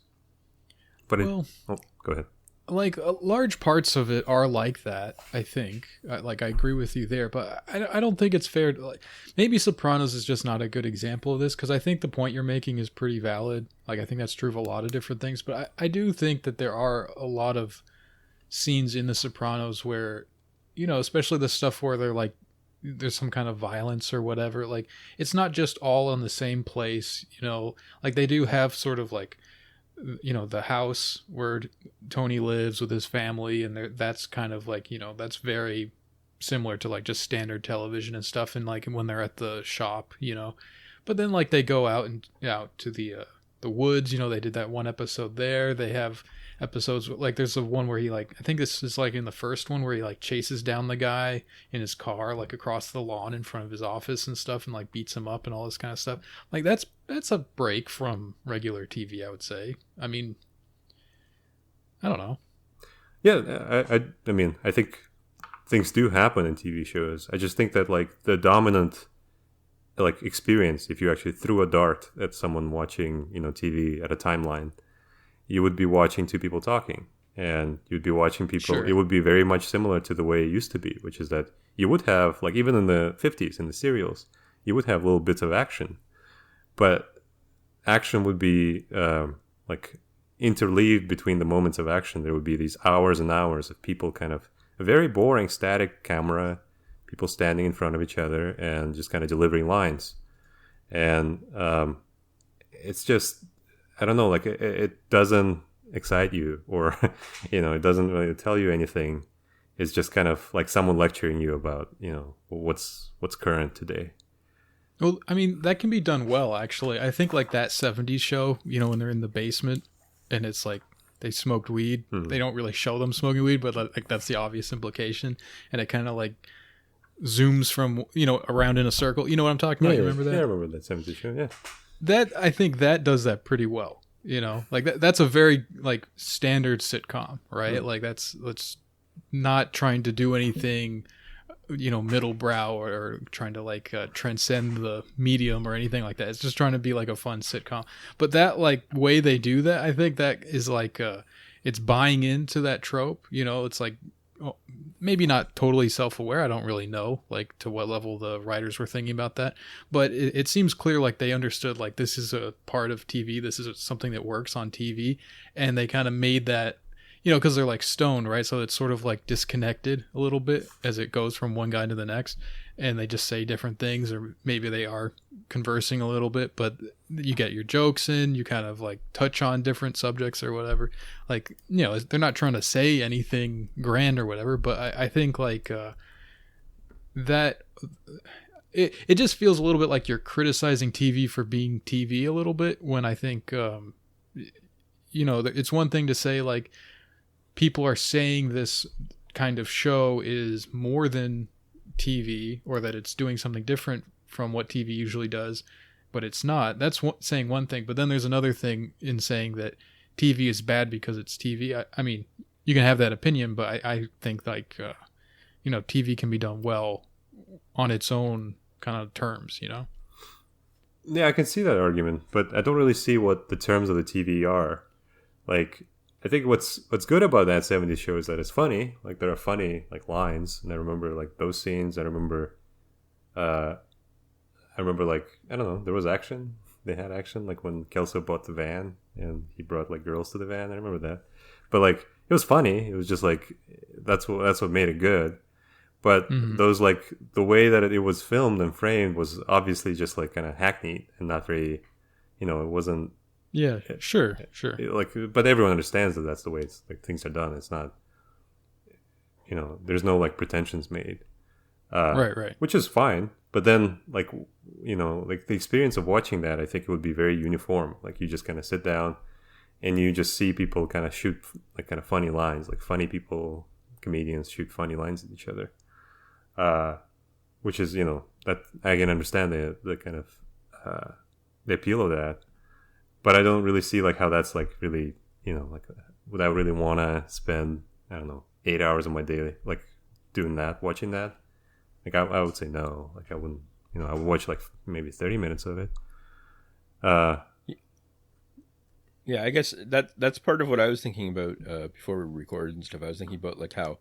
But go ahead. Like large parts of it are like that, I think. Like I agree with you there, but I don't think it's fair to, like, maybe Sopranos is just not a good example of this, because I think the point you're making is pretty valid. Like I think that's true of a lot of different things, but I do think that there are a lot of scenes in The Sopranos where, especially the stuff where they're like, there's some kind of violence or whatever, like it's not just all in the same place, like they do have sort of like, the house where Tony lives with his family, and that's kind of like, that's very similar to like just standard television and stuff, and like when they're at the shop, but then like they go out to the woods, they did that one episode there. They have episodes like there's the one where he like, I think this is like in the first one where he like chases down the guy in his car like across the lawn in front of his office and stuff, and like beats him up and all this kind of stuff. Like that's a break from regular TV, I would say. I mean, I don't know. Yeah, I mean, I think things do happen in TV shows. I just think that like the dominant like experience, if you actually threw a dart at someone watching, TV at a timeline, you would be watching two people talking, and you'd be watching people. Sure. It would be very much similar to the way it used to be, which is that you would have, like even in the 50s in the serials, you would have little bits of action, but action would be like interleaved between the moments of action. There would be these hours and hours of people kind of a very boring static camera, people standing in front of each other and just kind of delivering lines. And it's just, I don't know, like it doesn't excite you, or, it doesn't really tell you anything. It's just kind of like someone lecturing you about, what's current today. Well, I mean, that can be done well, actually. I think like that 70s show, when they're in the basement and it's like they smoked weed. They don't really show them smoking weed, but like that's the obvious implication. And it kind of like zooms from, around in a circle. You know what I'm talking about? You remember that? Yeah, I remember that 70s show, yeah. That, I think that does that pretty well. Like that's a very like standard sitcom, right? Like that's not trying to do anything middle brow or trying to like transcend the medium or anything like that. It's just trying to be like a fun sitcom. But that like way they do that, I think that is like it's buying into that trope. It's like maybe not totally self-aware. I don't really know like to what level the writers were thinking about that, but it seems clear like they understood like this is a part of TV. This is something that works on TV, and they kind of made that because they're like stoned, right? So it's sort of like disconnected a little bit as it goes from one guy to the next, and they just say different things, or maybe they are conversing a little bit, but you get your jokes in, you kind of like touch on different subjects or whatever. Like, they're not trying to say anything grand or whatever, but I think like that it just feels a little bit like you're criticizing TV for being TV a little bit, when I think, it's one thing to say like, people are saying this kind of show is more than TV, or that it's doing something different from what TV usually does, but it's not. That's saying one thing, but then there's another thing in saying that TV is bad because it's TV. I mean, you can have that opinion, but I think like, TV can be done well on its own kind of terms, Yeah, I can see that argument, but I don't really see what the terms of the TV are. Like, I think what's good about that 70s show is that it's funny. Like, there are funny like lines, and I remember like those scenes. I remember like, I don't know, there was action. They had action, like when Kelso bought the van and he brought like girls to the van. I remember that, but like it was funny. It was just like that's what made it good. But those like the way that it was filmed and framed was obviously just like kind of hackneyed and not very, it wasn't. Yeah, sure. Like, but everyone understands that that's the way it's like things are done. It's not, there's no like pretensions made, right. Which is fine. But then, like, like the experience of watching that, I think it would be very uniform. Like, you just kind of sit down and you just see people kind of shoot like kind of funny lines, like funny people, comedians shoot funny lines at each other, which is that I can understand the kind of the appeal of that. But I don't really see like how that's like really, like would I really want to spend, I don't know, 8 hours of my day like doing that, watching that? Like I would say no. Like I wouldn't, I would watch like maybe 30 minutes of it. Yeah, I guess that's part of what I was thinking about before we recorded and stuff. I was thinking about like how,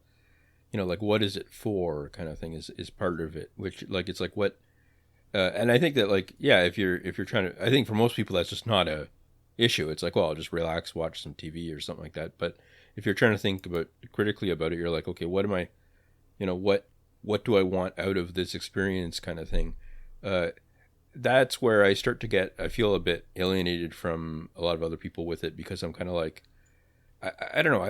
like what is it for kind of thing is part of it, which like it's like what. And I think that like, yeah, if you're trying to, I think for most people that's just not a issue. It's like, well, I'll just relax, watch some TV or something like that. But if you're trying to think critically about it, you're like, okay, what am I, what do I want out of this experience kind of thing? That's where I feel a bit alienated from a lot of other people with it, because I'm kind of like, I don't know.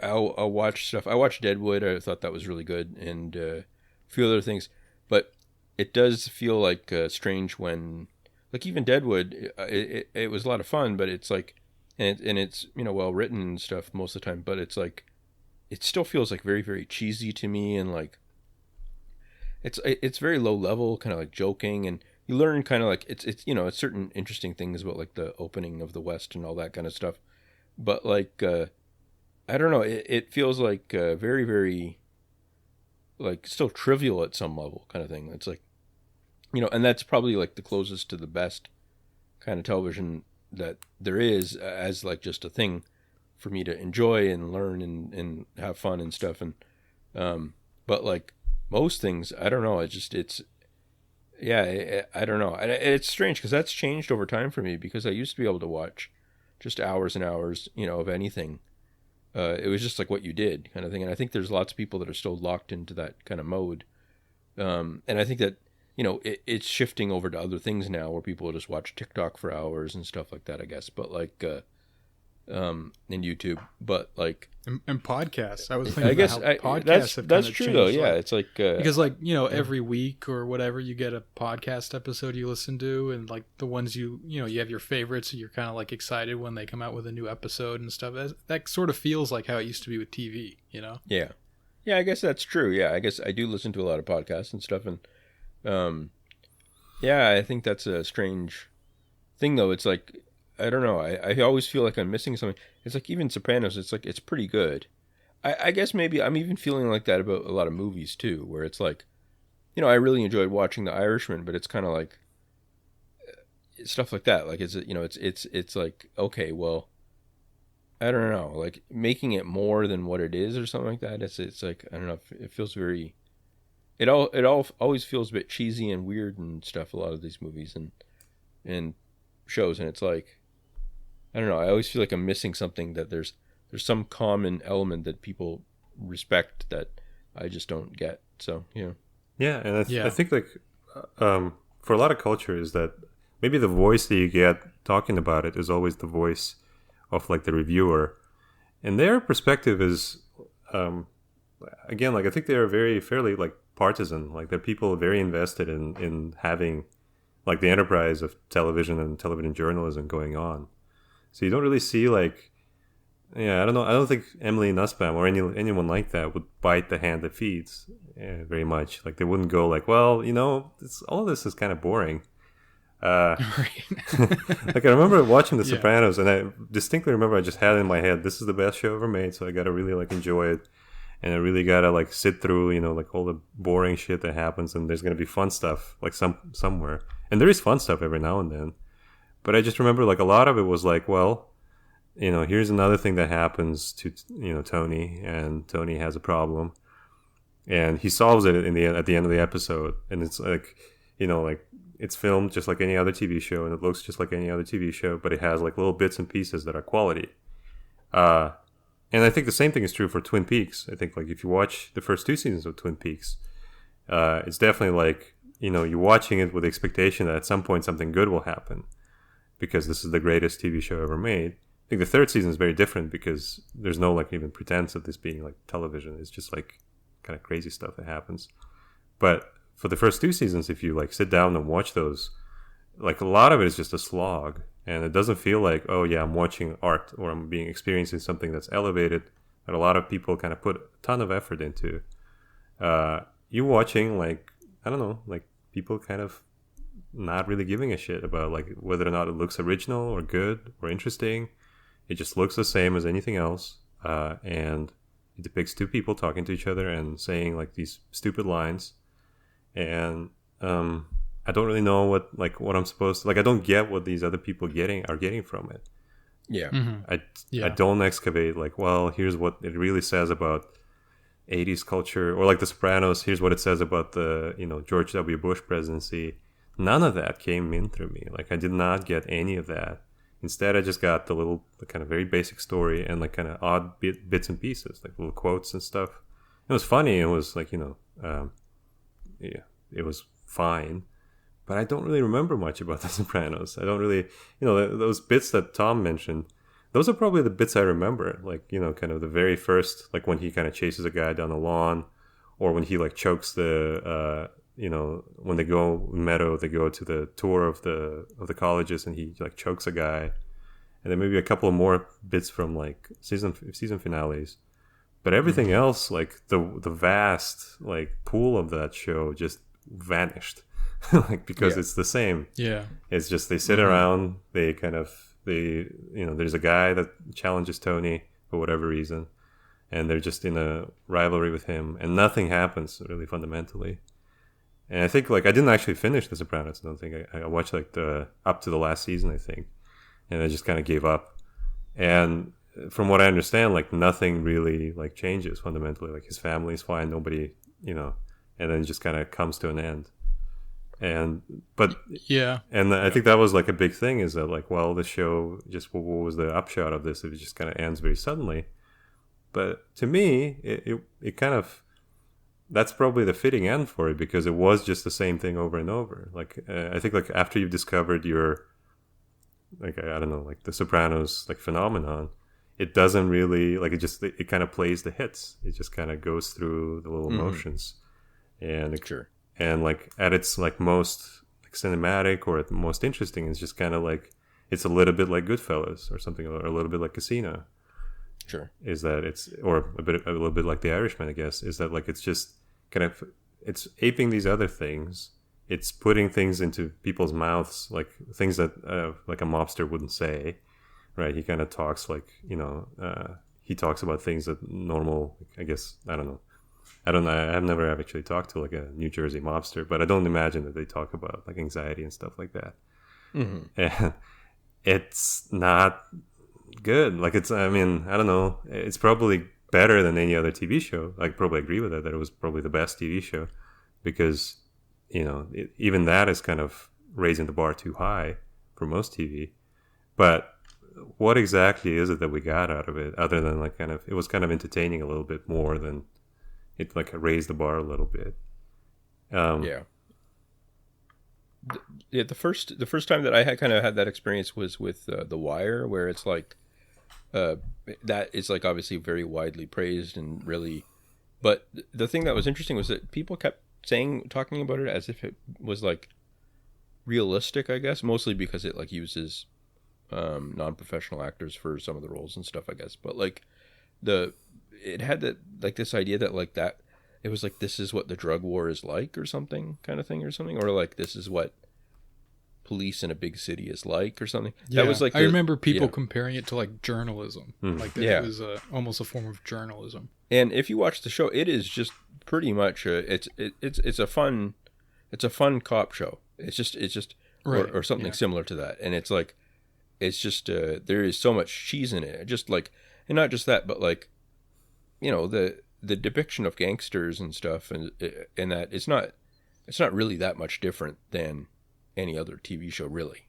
I'll watch stuff. I watched Deadwood. I thought that was really good, and a few other things, but it does feel like strange when, like, even Deadwood, it was a lot of fun, but it's like, and it's well written and stuff most of the time, but it's like, it still feels like very, very cheesy to me, and like, it's very low level, kind of like joking, and you learn kind of like it's it's certain interesting things about like the opening of the West and all that kind of stuff, but like I don't know, it feels like very, very like still trivial at some level kind of thing. It's like, and that's probably like the closest to the best kind of television that there is as like just a thing for me to enjoy and learn and have fun and stuff. And but like most things, I don't know. I don't know. And it's strange because that's changed over time for me, because I used to be able to watch just hours and hours, of anything. It was just like what you did kind of thing. And I think there's lots of people that are still locked into that kind of mode. And I think that, it's shifting over to other things now where people just watch TikTok for hours and stuff like that, I guess. But like, in YouTube, but like and podcasts. I was thinking I guess about how podcasts that's have that's kinda true changed, though. Yeah, like, it's like because like every week or whatever you get a podcast episode you listen to, and like the ones you have your favorites, and you're kind of like excited when they come out with a new episode and stuff. That sort of feels like how it used to be with TV. yeah, yeah. I guess that's true. Yeah, I guess I do listen to a lot of podcasts and stuff, and yeah, I think that's a strange thing though. It's like I don't know. I always feel like I'm missing something. It's like even Sopranos. It's like it's pretty good. I guess maybe I'm even feeling like that about a lot of movies too, where it's like, I really enjoyed watching The Irishman, but it's kind of like stuff like that. Like it's like, okay, well, I don't know, like making it more than what it is or something like that. It's like I don't know. It feels very. It all always feels a bit cheesy and weird and stuff. A lot of these movies and shows, and it's like, I don't know. I always feel like I'm missing something, that there's some common element that people respect that I just don't get. So, Yeah, and I think like for a lot of cultures that maybe the voice that you get talking about it is always the voice of like the reviewer, and their perspective is again, like I think they are very fairly like partisan. Like they're people very invested in having like the enterprise of television and television journalism going on. So you don't really see like, I don't know. I don't think Emily Nussbaum or anyone like that would bite the hand that feeds very much. Like they wouldn't go like, well, all of this is kind of boring. Right. Like I remember watching The Sopranos, and I distinctly remember I just had it in my head, this is the best show ever made, so I got to really like enjoy it, and I really got to like sit through, like all the boring shit that happens, and there's gonna be fun stuff like somewhere, and there is fun stuff every now and then. But I just remember like a lot of it was like, well, here's another thing that happens to Tony, and Tony has a problem, and he solves it at the end of the episode, and it's like, like it's filmed just like any other TV show, and it looks just like any other TV show, but it has like little bits and pieces that are quality. And I think the same thing is true for Twin Peaks. I think like if you watch the first 2 seasons of Twin Peaks, it's definitely like, you're watching it with the expectation that at some point something good will happen, because this is the greatest TV show ever made. I think the 3rd season is very different, because there's no like even pretense of this being like television. It's just like kind of crazy stuff that happens. But for the first 2 seasons, if you like sit down and watch those, like a lot of it is just a slog, and it doesn't feel like, oh yeah, I'm watching art, or I'm experiencing something that's elevated, that a lot of people kind of put a ton of effort into. You watching like, I don't know, like people kind of not really giving a shit about like whether or not it looks original or good or interesting. It just looks the same as anything else, and it depicts 2 people talking to each other and saying like these stupid lines, and I don't really know what I'm supposed to like. I don't get what these other people are getting from it. Yeah. Mm-hmm. I don't excavate like, well, here's what it really says about 80s culture, or like The Sopranos, here's what it says about the George W. Bush presidency. None of that came in through me. Like I did not get any of that. Instead, I just got the kind of very basic story, and like kind of odd bits and pieces, like little quotes and stuff. It was funny. It was like, yeah, it was fine. But I don't really remember much about The Sopranos. I don't really, those bits that Tom mentioned, those are probably the bits I remember. Like, kind of the very first, like when he kind of chases a guy down the lawn, or when he like chokes the, when they go Meadow, they go to the tour of the colleges, and he like chokes a guy, and then maybe a couple of more bits from like season finales. But everything else, like the vast like pool of that show, just vanished, like because it's the same. Yeah, it's just they sit around, they there's a guy that challenges Tony for whatever reason, and they're just in a rivalry with him, and nothing happens really fundamentally. And I think like I didn't actually finish The Sopranos. I don't think I watched like up to the last season, I think, and I just kind of gave up. And from what I understand, like nothing really like changes fundamentally. Like his family's fine, nobody, and then it just kind of comes to an end. And I think that was like a big thing, is that like, well, the show just, what was the upshot of this? It just kind of ends very suddenly. But to me, it kind of, that's probably the fitting end for it, because it was just the same thing over and over. Like I think like after you've discovered your, like I don't know, like the Sopranos like phenomenon, it doesn't really like it kind of plays the hits. It just kind of goes through the little motions, and Sure. and like at its like most like cinematic or at the most interesting, it's just kind of like it's a little bit like Goodfellas or something, or a little bit like Casino. Sure. Is that it's or a little bit like The Irishman, I guess. Is that like it's just kind of it's aping these other things. It's putting things into people's mouths, like things that like a mobster wouldn't say, right? He kind of talks like, he talks about things that normal, I guess, I don't know. I've never actually talked to like a New Jersey mobster, but I don't imagine that they talk about like anxiety and stuff like that. And it's not good. Like I don't know. It's probably better than any other TV show. I probably agree with that it was probably the best TV show because, even that is kind of raising the bar too high for most TV. But what exactly is it that we got out of it other than like it was kind of entertaining a little bit more than it like raised the bar a little bit. Yeah. The first time that I had kind of had that experience was with The Wire, where it's like that is like obviously very widely praised and really, but the thing that was interesting was that people kept talking about it as if it was like realistic, I guess, mostly because it like uses non-professional actors for some of the roles and stuff, I guess. But like it had that like this idea that like that it was like this is what the drug war is like or something kind of thing or something, or like this is what police in a big city is like or something. Yeah, that was like I remember people comparing it to like journalism, like that Yeah. it was almost a form of journalism. And if you watch the show, it is just pretty much it's a fun cop show. It's just Right, or something yeah. similar to that. And it's like it's just there is so much cheese in it. Just like, and not just that, but like the depiction of gangsters and stuff, and that it's not really that much different than any other TV show, really.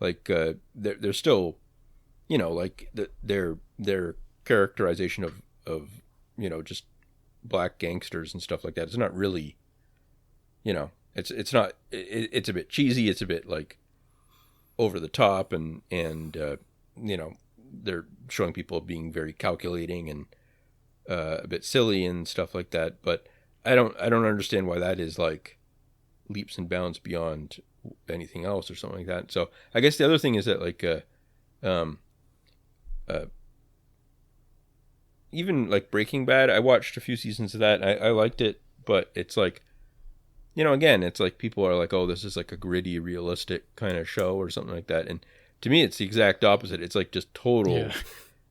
Like they're still, like their characterization of just black gangsters and stuff like that. It's not really, it's not. It's a bit cheesy. It's a bit like over the top, and they're showing people being very calculating and a bit silly and stuff like that. But I don't understand why that is like leaps and bounds beyond anything else or something like that. So I guess the other thing is that like even like Breaking Bad, I watched a few seasons of that. I liked it, but it's like, again, it's like people are like, oh, this is like a gritty, realistic kind of show or something like that. And to me, it's the exact opposite. It's like just total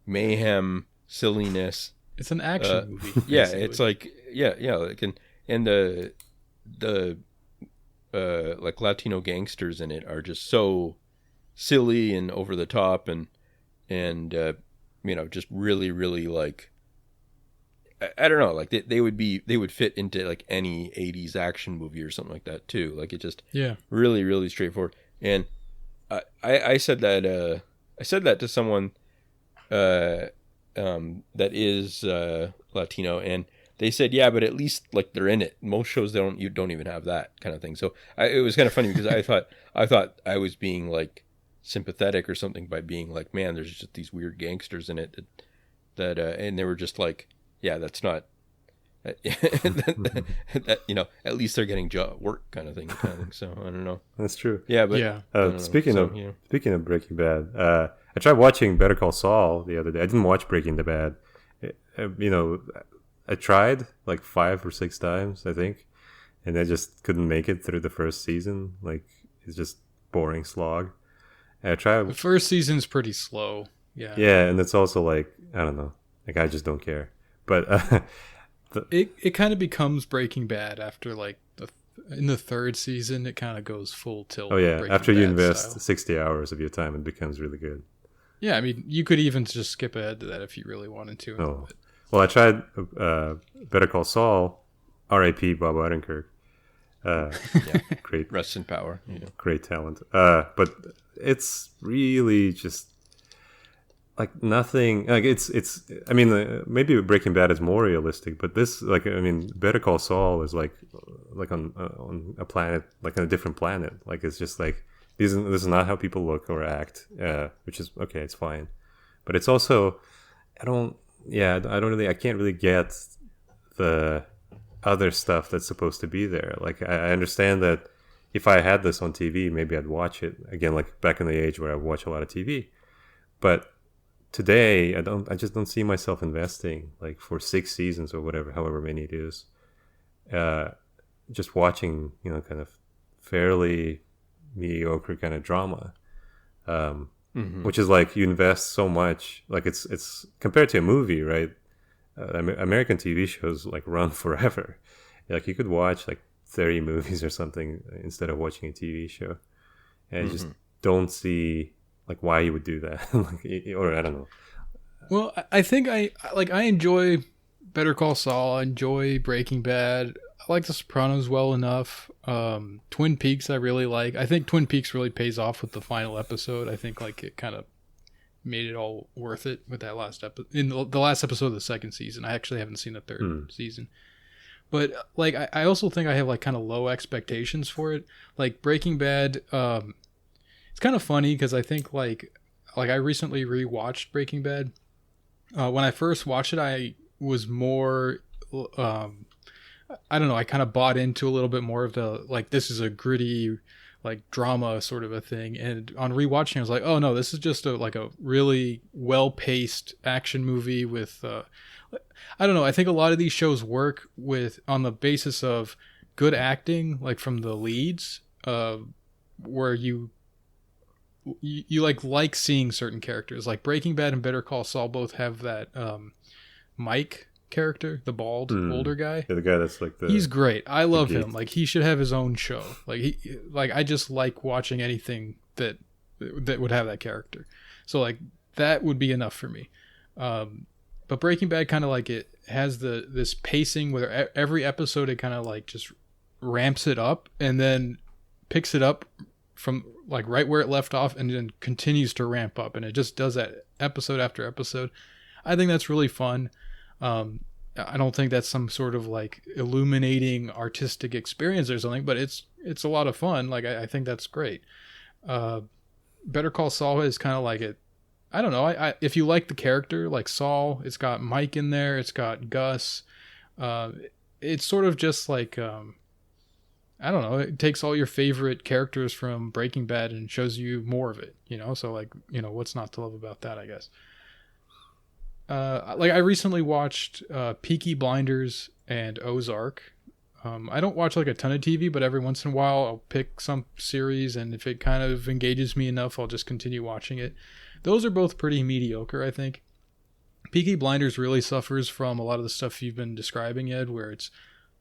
mayhem, silliness. It's an action movie. Yeah, basically. it's like like and the like Latino gangsters in it are just so silly and over the top and just really, really like I don't know, like they would fit into like any 80s action movie or something like that too. Like it just really, really straightforward. And I said that to someone that is Latino, and they said, yeah, but at least like they're in it. Most shows you don't even have that kind of thing. So it was kind of funny because I thought I was being like sympathetic or something by being like, man, there's just these weird gangsters in it that and they were just like, yeah, that's not that at least they're getting work kind of thing. So I don't know. That's true. Yeah, but speaking of Breaking Bad, I tried watching Better Call Saul the other day. I didn't watch Breaking the Bad. I tried like 5 or 6 times, I think, and I just couldn't make it through the first season. Like it's just boring slog. And I tried. The first season's pretty slow. Yeah. Yeah, and it's also like I don't know. Like I just don't care. But it kind of becomes Breaking Bad after like in the third season. It kind of goes full tilt. Oh yeah, Breaking after you Bad invest style. 60 hours of your time, it becomes really good. Yeah, I mean, you could even just skip ahead to that if you really wanted to. Oh. Well, I tried Better Call Saul, R.I.P. Bob Odenkirk. Great, rest in power. Great talent. But it's really just like nothing. Like it's. I mean, maybe Breaking Bad is more realistic, but this, like, I mean, Better Call Saul is like on a planet, like on a different planet. Like it's just like this is not how people look or act, which is okay. It's fine. but it's also I can't really get the other stuff that's supposed to be there. Like I understand that if I had this on TV, maybe I'd watch it again, like back in the age where I watch a lot of TV. But today, I just don't see myself investing like for 6 seasons or whatever, however many it is. Just watching, kind of fairly mediocre kind of drama, which is like you invest so much. Like it's compared to a movie, right? American TV shows like run forever. Like you could watch like 30 movies or something instead of watching a TV show, and I just don't see like why you would do that. Or I don't know. Well, I think I enjoy Better Call Saul. I enjoy Breaking Bad. I like The Sopranos well enough. Twin Peaks I really like. I think Twin Peaks really pays off with the final episode. I think like it kind of made it all worth it with that last episode. In the last episode of the second season. I actually haven't seen the third season. But like I also think I have like kind of low expectations for it. Like Breaking Bad, it's kind of funny because I think like I recently rewatched Breaking Bad. When I first watched it, I was more, I don't know, I kind of bought into a little bit more of the, like, this is a gritty, like, drama sort of a thing. And on rewatching, I was like, oh, no, this is just a really well-paced action movie with, I don't know, I think a lot of these shows work on the basis of good acting, like, from the leads, where you like seeing certain characters. Like Breaking Bad and Better Call Saul both have that Mike character, the bald older guy. Yeah, the guy that's like he's great. I love him. Like he should have his own show. I just like watching anything that would have that character. So like that would be enough for me. But Breaking Bad kind of like it has this pacing where every episode it kind of like just ramps it up and then picks it up from like right where it left off and then continues to ramp up, and it just does that episode after episode. I think that's really fun. I don't think that's some sort of like illuminating artistic experience or something, but it's a lot of fun. Like I think that's great. Better Call Saul is kind of like it. I don't know. If you like the character like Saul, it's got Mike in there. It's got Gus. It's sort of just like I don't know. It takes all your favorite characters from Breaking Bad and shows you more of it, So like, what's not to love about that, I guess. Like I recently watched Peaky Blinders and Ozark. I don't watch like a ton of TV, but every once in a while I'll pick some series, and if it kind of engages me enough, I'll just continue watching it. Those are both pretty mediocre, I think. Peaky Blinders really suffers from a lot of the stuff you've been describing, Ed, where it's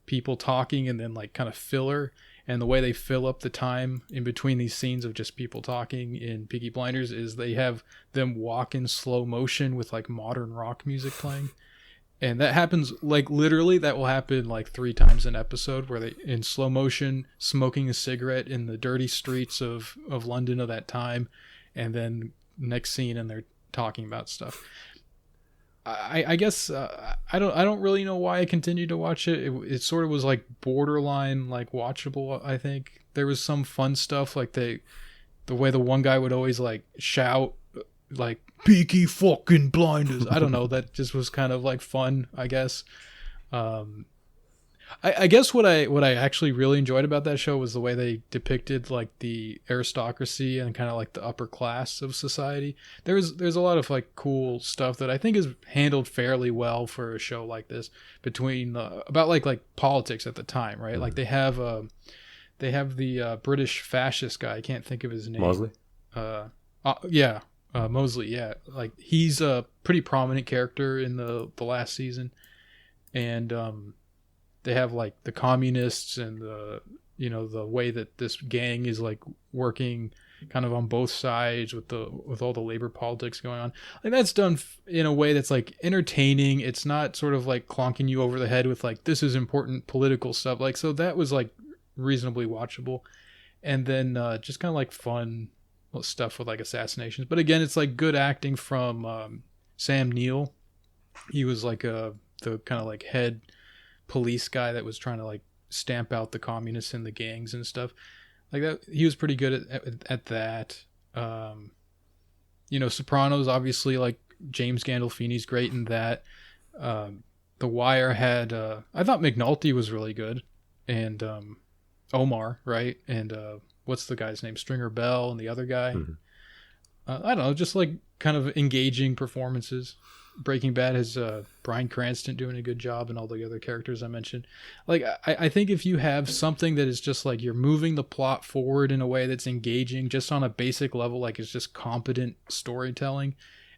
people talking and then like kind of filler, and the way they fill up the time in between these scenes of just people talking in Peaky Blinders is they have them walk in slow motion with like modern rock music playing, and that happens like literally that will happen like 3 times an episode where they in slow motion smoking a cigarette in the dirty streets of London of that time, and then next scene and they're talking about stuff. I guess I don't really know why I continued to watch it. It sort of was like borderline like watchable. I think there was some fun stuff like the way the one guy would always like shout like Peaky fucking Blinders. I don't know. That just was kind of like fun, I guess. I guess what I actually really enjoyed about that show was the way they depicted like the aristocracy and kind of like the upper class of society. There's a lot of like cool stuff that I think is handled fairly well for a show like this between about like politics at the time, right? Like they have the British fascist guy. I can't think of his name. Mosley. Mosley. Yeah, like he's a pretty prominent character in the last season, and they have like the communists and the way that this gang is like working kind of on both sides with all the labor politics going on. Like that's done in a way that's like entertaining. It's not sort of like clonking you over the head with like this is important political stuff. Like so that was like reasonably watchable, and then just kind of like fun stuff with like assassinations. But again, it's like good acting from Sam Neill. He was like the kind of like head police guy that was trying to like stamp out the communists and the gangs and stuff like that. He was pretty good at that. Sopranos, obviously, like James Gandolfini's great in that. The Wire had I thought McNulty was really good, and Omar, right, and what's the guy's name, Stringer Bell, and the other guy. Mm-hmm. I don't know, just like kind of engaging performances. Breaking Bad has Bryan Cranston doing a good job, and all the other characters I mentioned. Like, I think if you have something that is just like you're moving the plot forward in a way that's engaging, just on a basic level, like it's just competent storytelling,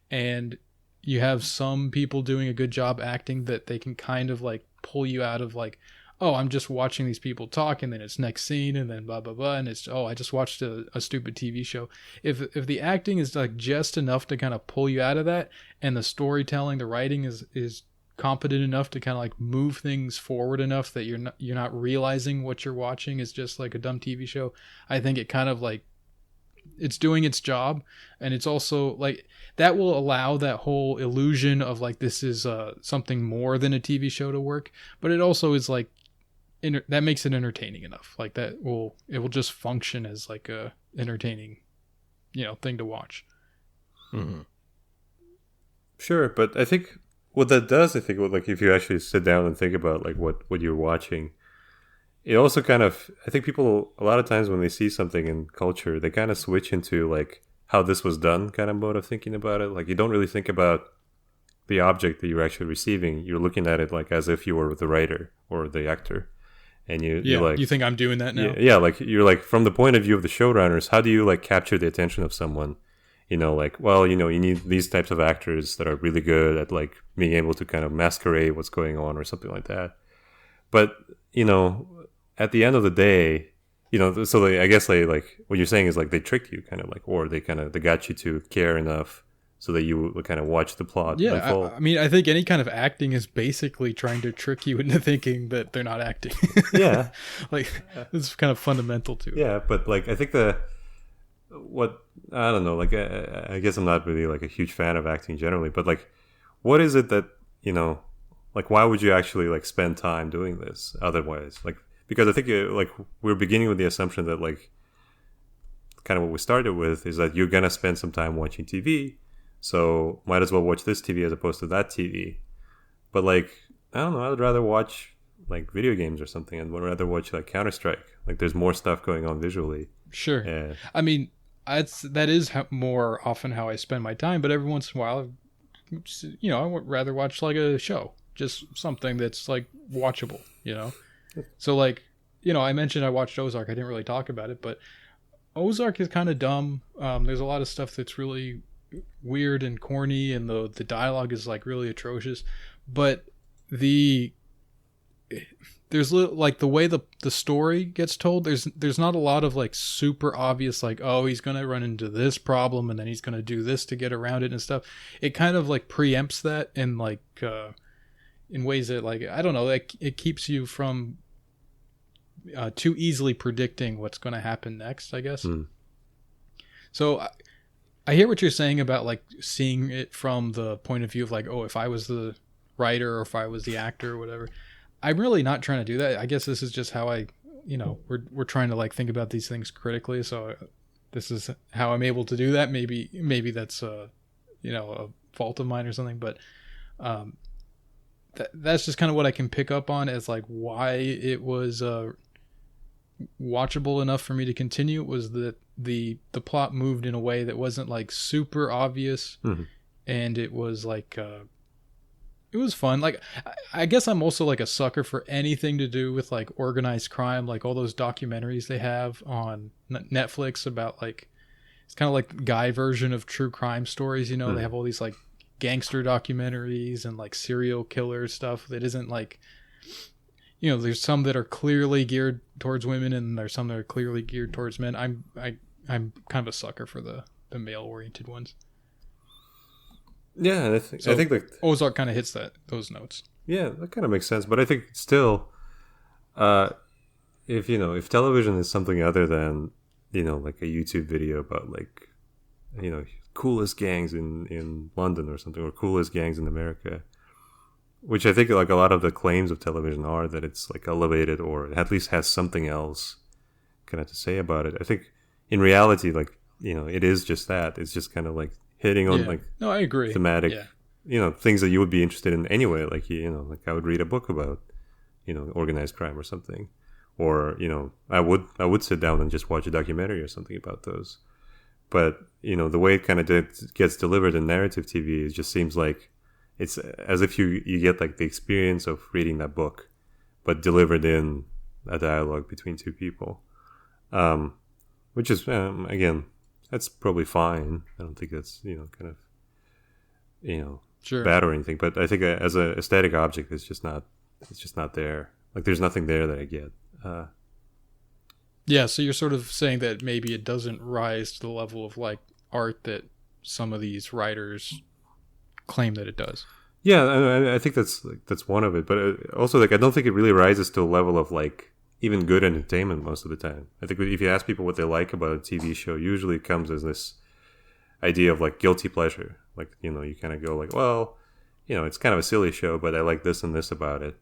and you have some people doing a good job acting, that they can kind of like pull you out of like, oh, I'm just watching these people talk, and then it's next scene, and then blah blah blah, and it's, oh, I just watched a stupid TV show. If the acting is like just enough to kind of pull you out of that, and the storytelling, the writing is competent enough to kind of like move things forward enough that you're not realizing what you're watching is just like a dumb TV show, I think it kind of like, it's doing its job. And it's also like that will allow that whole illusion of like this is something more than a TV show to work, but it also is like that makes it entertaining enough. Like it will just function as like a entertaining, thing to watch. Mm-hmm. Sure, but I think what that does, like if you actually sit down and think about like what you're watching, it also kind of, I think people a lot of times when they see something in culture, they kind of switch into like how this was done kind of mode of thinking about it. Like you don't really think about the object that you're actually receiving. You're looking at it like as if you were the writer or the actor. And you're like, you think I'm doing that now? Yeah, like you're like, from the point of view of the showrunners, how do you like capture the attention of someone? Like, well, you need these types of actors that are really good at like being able to kind of masquerade what's going on or something like that. But, at the end of the day, so I guess like what you're saying is like they tricked you kind of like, or they got you to care enough so that you would kind of watch the plot. Yeah, I mean, I think any kind of acting is basically trying to trick you into thinking that they're not acting. Yeah. Like, it's kind of fundamental to it. Yeah, but like, I think I don't know, like, I guess I'm not really like a huge fan of acting generally, but like, what is it that, like, why would you actually like spend time doing this otherwise? Like, because I think like we're beginning with the assumption that like, kind of what we started with is that you're going to spend some time watching TV. So might as well watch this TV as opposed to that TV. But like, I don't know, I'd rather watch like video games or something. I'd rather watch like Counter-Strike. Like there's more stuff going on visually. Sure. Yeah. I mean, that is more often how I spend my time. But every once in a while, I would rather watch like a show. Just something that's like watchable, So like, I mentioned I watched Ozark. I didn't really talk about it, but Ozark is kind of dumb. There's a lot of stuff that's really weird and corny, and the dialogue is like really atrocious, but there's like the way the story gets told, there's not a lot of like super obvious like, oh, he's gonna run into this problem and then he's gonna do this to get around it and stuff. It kind of like preempts that in like in ways that, like, I don't know, like it keeps you from too easily predicting what's going to happen next, I guess. So I hear what you're saying about like seeing it from the point of view of like, oh, if I was the writer or if I was the actor or whatever. I'm really not trying to do that. I guess this is just how we're trying to like think about these things critically. So this is how I'm able to do that. Maybe that's a fault of mine or something, but that's just kind of what I can pick up on as like why it was watchable enough for me to continue. Was that the plot moved in a way that wasn't like super obvious, and it was like it was fun. Like I guess I'm also like a sucker for anything to do with like organized crime, like all those documentaries they have on Netflix about like, it's kind of like guy version of true crime stories. They have all these like gangster documentaries and like serial killer stuff that isn't like, there's some that are clearly geared towards women and there's some that are clearly geared towards men. I'm kind of a sucker for the male oriented ones. Yeah, I think like Ozark kind of hits those notes. Yeah, that kind of makes sense. But I think still, if television is something other than like a YouTube video about like coolest gangs in London or something, or coolest gangs in America, which I think like a lot of the claims of television are that it's like elevated or at least has something else kind of to say about it. I think in reality, like it is just that. It's just kind of like hitting on Yeah. like No, I agree. thematic, Yeah. things that you would be interested in anyway. Like, like I would read a book about, organized crime or something, or I would sit down and just watch a documentary or something about those. But the way it kind of gets delivered in narrative TV, it just seems like it's as if you get like the experience of reading that book, but delivered in a dialogue between two people, which is again, that's probably fine. I don't think that's kind of Sure. bad or anything. But I think as a aesthetic object, it's just not there. Like there's nothing there that I get. Yeah, so you're sort of saying that maybe it doesn't rise to the level of like art that some of these writers claim that it does. Yeah, I think that's one of it. But also, like, I don't think it really rises to a level of like even good entertainment most of the time. I think if you ask people what they like about a TV show, usually it comes as this idea of like guilty pleasure. Like, you kind of go like, well, it's kind of a silly show, but I like this and this about it.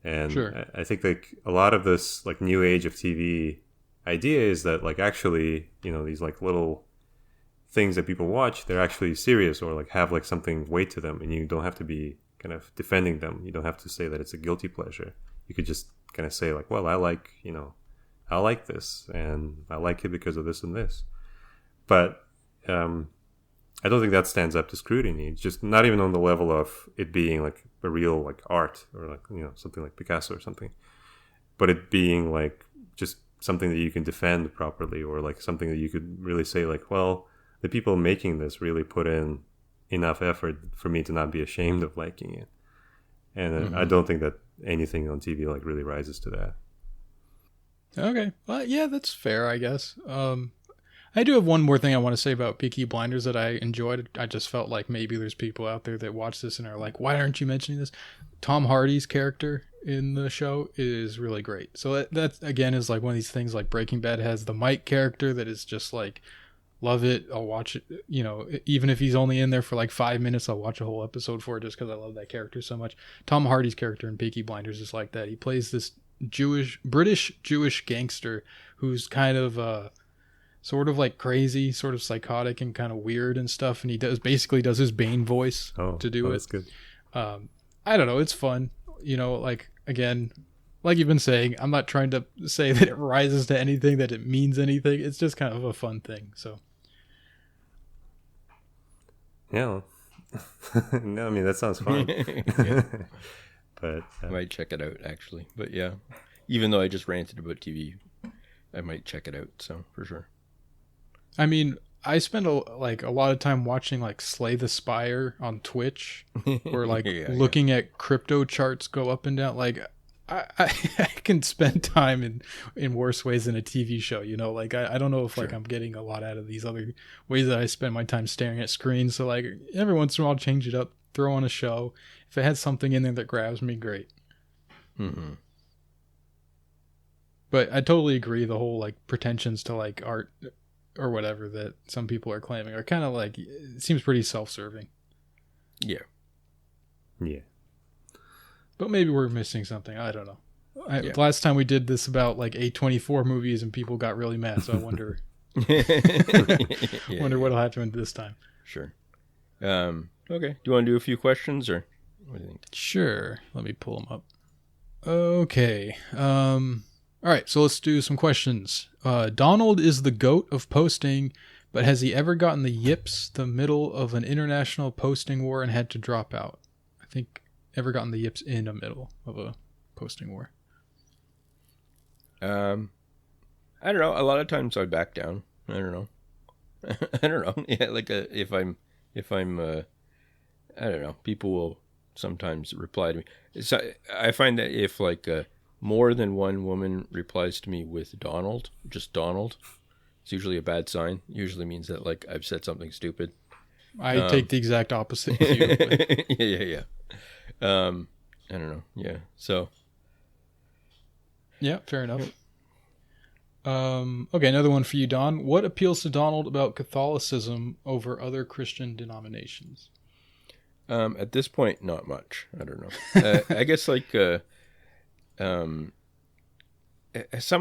And Sure. I think like a lot of this like new age of TV idea is that like actually these like little things that people watch, they're actually serious or like have like something weight to them, and you don't have to be kind of defending them. You don't have to say that it's a guilty pleasure. You could just kind of say like, well, I like this, and I like it because of this and this. But I don't think that stands up to scrutiny. It's just not even on the level of it being like a real like art or like something like Picasso or something, but it being like just something that you can defend properly, or like something that you could really say like, well, the people making this really put in enough effort for me to not be ashamed of liking it. And I don't think that anything on TV like really rises to that. Okay. Well, yeah, that's fair, I guess. I do have one more thing I want to say about Peaky Blinders that I enjoyed. I just felt like maybe there's people out there that watch this and are like, why aren't you mentioning this? Tom Hardy's character in the show is really great. So that again is like one of these things, like Breaking Bad has the Mike character that is just like, love it. I'll watch it. Even if he's only in there for like 5 minutes, I'll watch a whole episode for it just because I love that character so much. Tom Hardy's character in Peaky Blinders is like that. He plays this British Jewish gangster who's kind of sort of like crazy, sort of psychotic and kind of weird and stuff. And he basically does his Bane voice to do it. That's good. I don't know. It's fun. Like, again, like you've been saying, I'm not trying to say that it rises to anything, that it means anything. It's just kind of a fun thing. So. Yeah. No, I mean, that sounds fun. Yeah. But I might check it out, actually. But yeah, even though I just ranted about TV, I might check it out. So for sure. I mean, I spend a lot of time watching like Slay the Spire on Twitch, or like looking at crypto charts go up and down. Like I can spend time in worse ways than a TV show. Like I don't know if like I'm getting a lot out of these other ways that I spend my time staring at screens. So like every once in a while, I'll change it up, throw on a show. If it has something in there that grabs me, great. Mm-hmm. But I totally agree. The whole like pretensions to like art or whatever that some people are claiming are kind of like, it seems pretty self-serving. Yeah. Yeah. But maybe we're missing something. I don't know. Last time we did this about like A24 movies and people got really mad. So I wonder, wonder what'll happen this time. Sure. Okay. Do you want to do a few questions, or what do you think? Sure. Let me pull them up. Okay. All right. So let's do some questions. Donald is the GOAT of posting, but has he ever gotten the yips the middle of an international posting war and had to drop out? I think ever gotten the yips in the middle of a posting war. I don't know. A lot of times I back down. I don't know. I don't know. Yeah, like if I'm I don't know. People will sometimes reply to me. So I find that if like more than one woman replies to me with Donald, just Donald, it's usually a bad sign. Usually means that like I've said something stupid. I take the exact opposite view. But... yeah. I don't know. Yeah. So. Yeah, fair enough. Okay, another one for you, Don. What appeals to Donald about Catholicism over other Christian denominations? At this point, not much. I don't know. I guess like some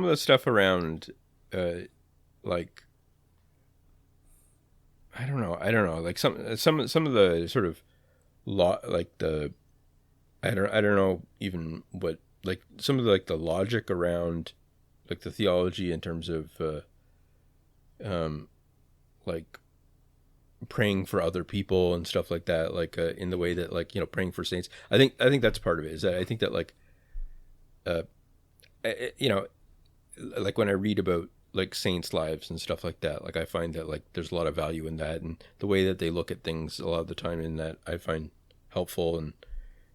of the stuff around like I don't know. Like some of the sort of like the I don't know even what, like some of the, like the logic around like the theology in terms of like praying for other people and stuff like that, like in the way that, like, you know, praying for saints. I think that's part of it. Is that I think that like you know, like when I read about like saints' lives and stuff like that, like I find that like there's a lot of value in that, and the way that they look at things a lot of the time in that I find helpful and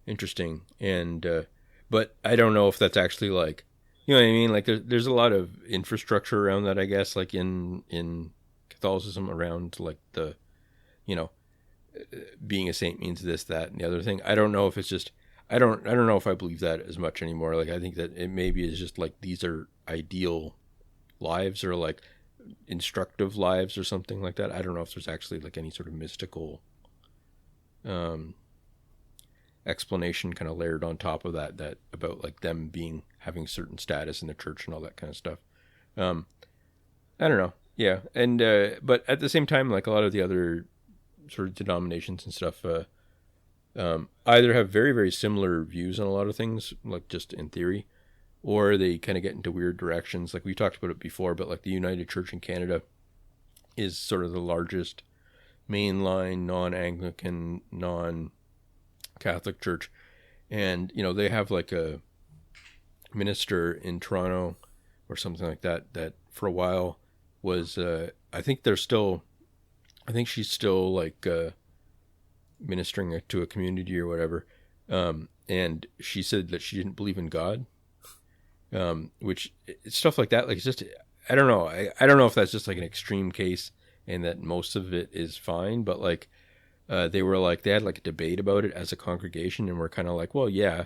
interesting. And but I don't know if that's actually like, you know what I mean, like there's a lot of infrastructure around that, I guess, like in Catholicism around like the, you know, being a saint means this, that, and the other thing. I don't know if it's just, I don't know if I believe that as much anymore. Like I think that it maybe is just like these are ideal lives or like instructive lives or something like that. I don't know if there's actually like any sort of mystical explanation kind of layered on top of that about like them having certain status in the church and all that kind of stuff. I don't know. Yeah. And but at the same time, like a lot of the other sort of denominations and stuff either have very, very similar views on a lot of things, like just in theory, or they kind of get into weird directions. Like we talked about it before, but like the United Church in Canada is sort of the largest mainline non-Anglican, non-Catholic church. And, you know, they have like a minister in Toronto or something like that, that for a while was, I think she's still like ministering to a community or whatever. And she said that she didn't believe in God. Which stuff like that, like it's just, I don't know. I don't know if that's just like an extreme case and that most of it is fine, but like they had like a debate about it as a congregation, and we're kind of like, well, yeah,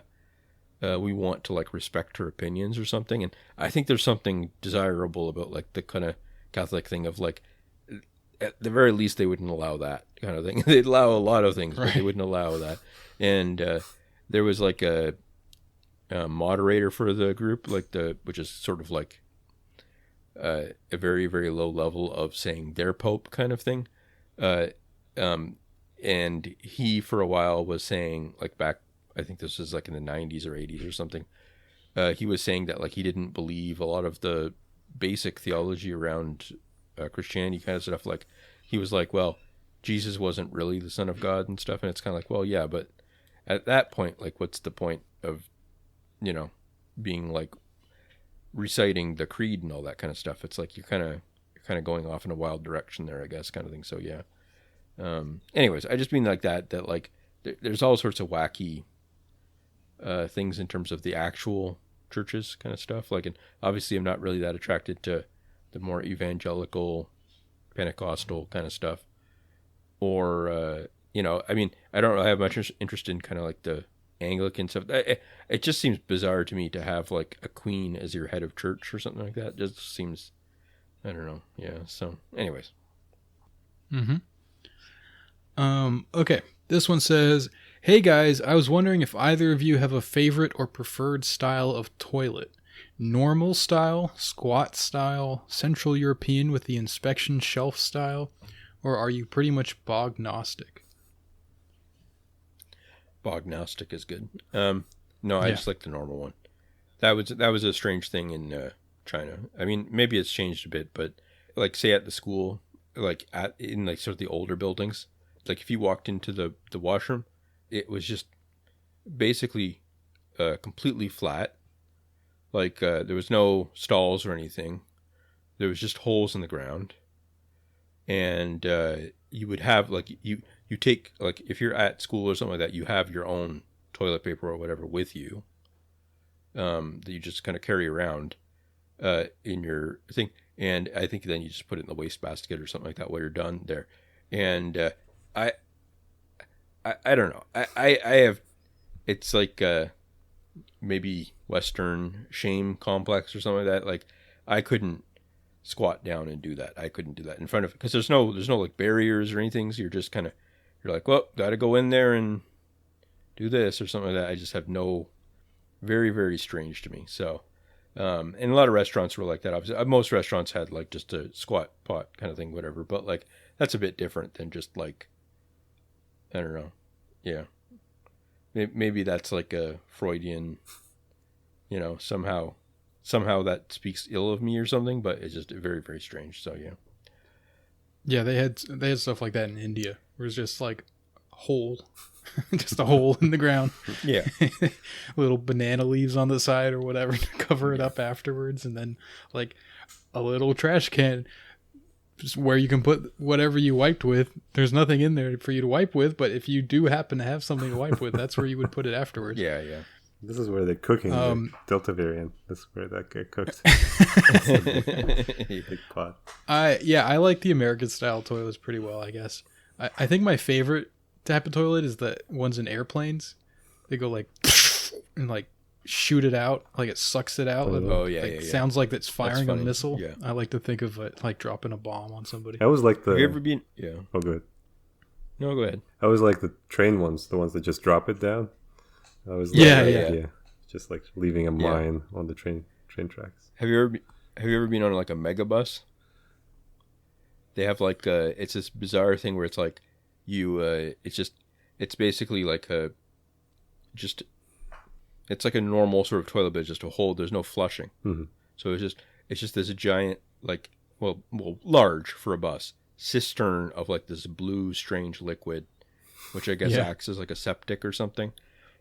we want to like respect her opinions or something. And I think there's something desirable about like the kind of Catholic thing of like, at the very least, they wouldn't allow that kind of thing. They'd allow a lot of things, but they wouldn't allow that. And there was like a moderator for the group, like which is sort of like a very, very low level of saying their pope kind of thing. And he for a while was saying, like back, I think this was like in the 90s or 80s or something. He was saying that like he didn't believe a lot of the basic theology around Christianity kind of stuff. Like he was like, well, Jesus wasn't really the Son of God and stuff. And it's kind of like, well, yeah, but at that point, like, what's the point of, you know, being like reciting the creed and all that kind of stuff? It's like you're kind of going off in a wild direction there, I guess, kind of thing. So yeah. Anyways, I just mean like that like there's all sorts of wacky things in terms of the actual churches kind of stuff. Like, and obviously I'm not really that attracted to the more evangelical Pentecostal kind of stuff, or you know, I mean, I don't really have much interest in kind of like the Anglican stuff. It just seems bizarre to me to have like a queen as your head of church or something like that. It just seems, I don't know. Yeah. So anyways. Okay. This one says, hey guys, I was wondering if either of you have a favorite or preferred style of toilet. Normal style, squat style, Central European with the inspection shelf style, or are you pretty much bognostic? Bognostic is good. No, I just like the normal one. That was a strange thing in China. I mean, maybe it's changed a bit, but like say at the school, like in like sort of the older buildings, like if you walked into the washroom, it was just basically completely flat. Like there was no stalls or anything. There was just holes in the ground, and you would have like you take, like if you're at school or something like that, you have your own toilet paper or whatever with you that you just kind of carry around in your thing. And I think then you just put it in the wastebasket or something like that while you're done there. And I don't know. I have, it's like maybe Western shame complex or something like that. Like I couldn't squat down and do that. I couldn't do that in front of, because there's no like barriers or anything. So you're just kind of, you're like, well, got to go in there and do this or something like that. I just have no, very, very strange to me. So, and a lot of restaurants were like that. Obviously, most restaurants had like just a squat pot kind of thing, whatever. But like that's a bit different than just like, I don't know. Yeah. Maybe that's like a Freudian, somehow that speaks ill of me or something, but it's just very, very strange. So, yeah. Yeah, they had stuff like that in India, where it's just like hole, just a hole in the ground. Yeah. Little banana leaves on the side or whatever to cover it up afterwards, and then like a little trash can just where you can put whatever you wiped with. There's nothing in there for you to wipe with, but if you do happen to have something to wipe with, that's where you would put it afterwards. Yeah, yeah. This is where they're cooking the Delta variant. This is where that get cooked. Big pot. I like the American style toilets pretty well, I guess. I think my favorite type of toilet is the ones in airplanes. They go like and like shoot it out, like it sucks it out. Sounds like it's firing a missile. Yeah. I like to think of it like dropping a bomb on somebody. I always like the. Have you ever been? Yeah. Oh, good. No, go ahead. I always like the train ones, the ones that just drop it down. I was just like leaving a mine on the train tracks. Have you ever been on like a mega bus? They have like it's this bizarre thing where it's like it's basically like it's like a normal sort of toilet, but it's just a hole. There's no flushing. Mm-hmm. So it's just this giant, like, well, large for a bus cistern of like this blue strange liquid, which I guess acts as like a septic or something.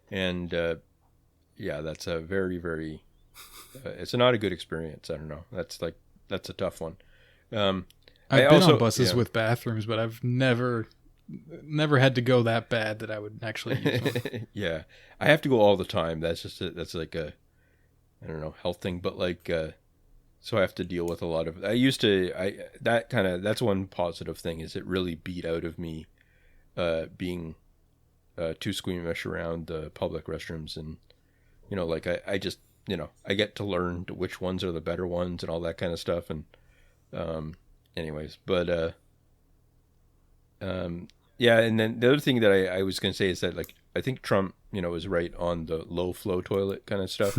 And that's a very, very it's not a good experience. I don't know. That's a tough one. I've been on buses with bathrooms, but I've never had to go that bad that I would actually use them. Yeah, I have to go all the time. That's like a, I don't know, health thing, but like so I have to deal with a lot of. That's one positive thing is it really beat out of me being too squeamish around the public restrooms, and like I just I get to learn which ones are the better ones and all that kind of stuff, and anyways, but yeah, and then the other thing that I was going to say is that like I think Trump was right on the low flow toilet kind of stuff.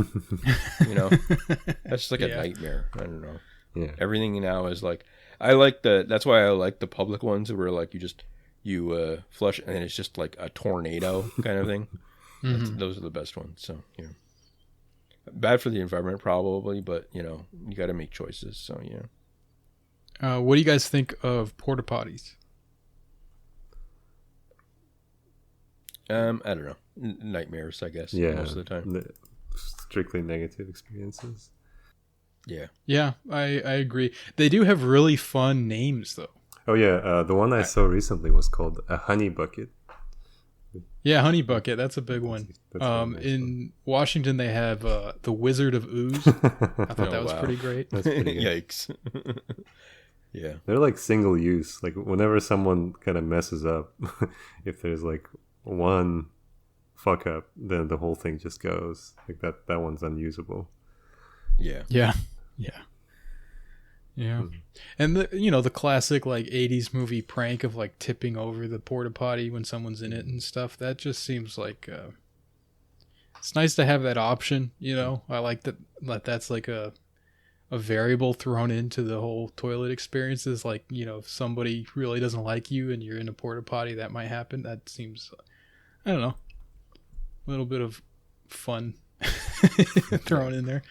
That's just like a nightmare. I don't know. Yeah. Everything now is like that's why I like the public ones where like you flush and it's just like a tornado kind of thing. Mm-hmm. Those are the best ones. So bad for the environment probably, but you got to make choices. So what do you guys think of porta potties? I don't know. Nightmares, I guess. Yeah, most of the time. Strictly negative experiences. Yeah. Yeah, I agree. They do have really fun names, though. Oh yeah, the one I saw recently was called a honey bucket. Yeah, honey bucket. That's a big one. That's nice in Washington, they have the Wizard of Ooze. I thought that was pretty great. That's pretty good. Yikes. Yeah. They're like single use. Like whenever someone kind of messes up, if there's like one fuck up, then the whole thing just goes. Like that one's unusable. Yeah. Yeah. And the classic like 80s movie prank of like tipping over the porta potty when someone's in it and stuff. That just seems like it's nice to have that option. I like that's like a variable thrown into the whole toilet experience. Is like if somebody really doesn't like you and you're in a porta potty, that might happen. That seems, I don't know, a little bit of fun thrown in there.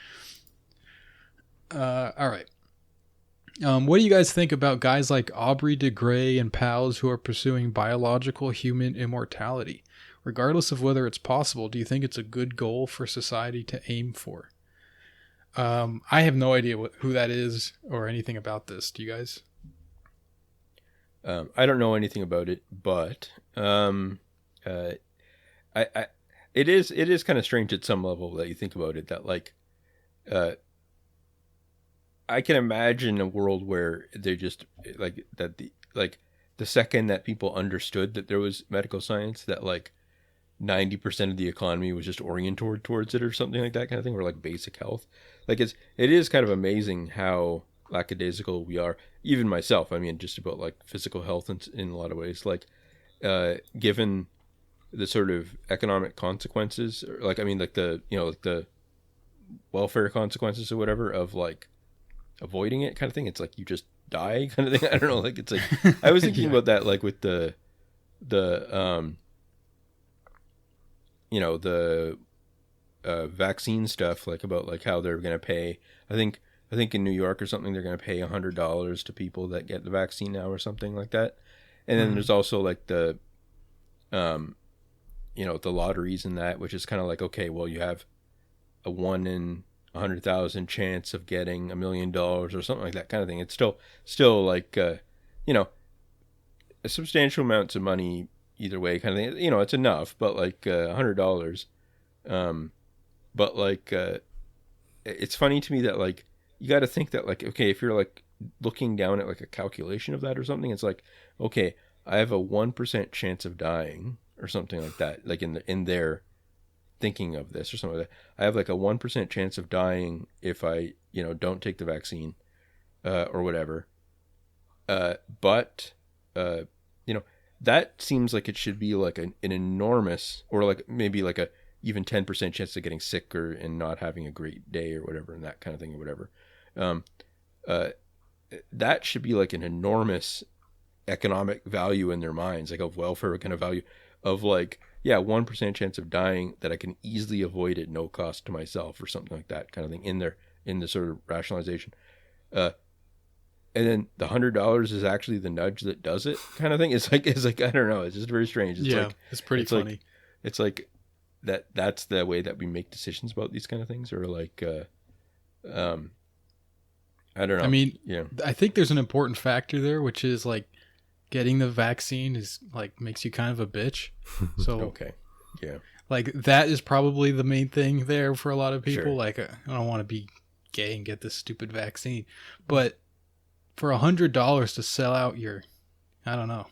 All right. What do you guys think about guys like Aubrey de Grey and pals who are pursuing biological human immortality? Regardless of whether it's possible, do you think it's a good goal for society to aim for? I have no idea who that is or anything about this. Do you guys? I don't know anything about it, but it is kind of strange at some level that you think about it, that like I can imagine a world where they just like that the second that people understood that there was medical science, that like 90% of the economy was just oriented towards it or something like that kind of thing, or like basic health. Like it is kind of amazing how lackadaisical we are. Even myself, I mean, just about like physical health in a lot of ways, like given the sort of economic consequences, or like, I mean, like the, like the welfare consequences or whatever of like avoiding it kind of thing. It's like you just die kind of thing. I don't know. Like, it's like, I was thinking about that, like with the vaccine stuff, like about like how they're going to pay. I think in New York or something, they're going to pay $100 to people that get the vaccine now or something like that. And then there's also like the lotteries and that, which is kind of like, okay, well, you have a 1 in 100,000 chance of getting $1 million or something like that kind of thing. It's still like, a substantial amounts of money either way kind of thing. It's enough, but like $100. But like, it's funny to me that like, you got to think that like, okay, if you're like looking down at like a calculation of that or something, it's like, okay, I have a 1% chance of dying or something like that. Like in their thinking of this or something like that, I have like a 1% chance of dying if I, don't take the vaccine, or whatever. But that seems like it should be like an enormous, or like maybe like a even 10% chance of getting sick and not having a great day or whatever, and that kind of thing or whatever. That should be like an enormous economic value in their minds, like of welfare kind of value of like, 1% chance of dying that I can easily avoid at no cost to myself or something like that kind of thing in the sort of rationalization. And then the $100 is actually the nudge that does it kind of thing. It's like, I don't know. It's just very strange. It's pretty funny. Like, it's like that's the way that we make decisions about these kind of things, or like, I don't know. I mean, I think there's an important factor there, which is like getting the vaccine is like makes you kind of a bitch. So okay, yeah, like that is probably the main thing there for a lot of people. Sure. Like, I don't want to be gay and get this stupid vaccine, but for $100 to sell out your, I don't know,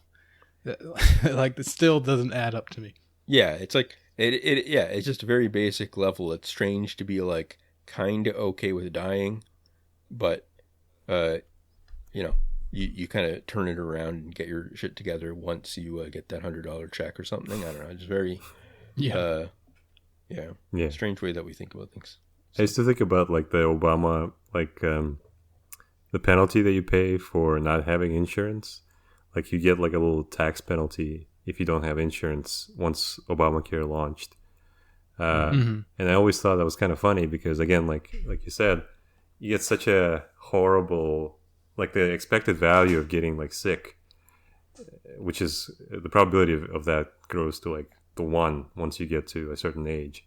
like it still doesn't add up to me. Yeah, it's like it's just a very basic level. It's strange to be like kind of okay with dying, but you kind of turn it around and get your shit together once you get that $100 check or something. I don't know. It's very strange way that we think about things. I used to think about like the Obama, like the penalty that you pay for not having insurance. Like you get like a little tax penalty if you don't have insurance once Obamacare launched. And I always thought that was kind of funny because, again, like you said, you get such a horrible, like the expected value of getting like sick, which is the probability of that grows to like the 1 once you get to a certain age.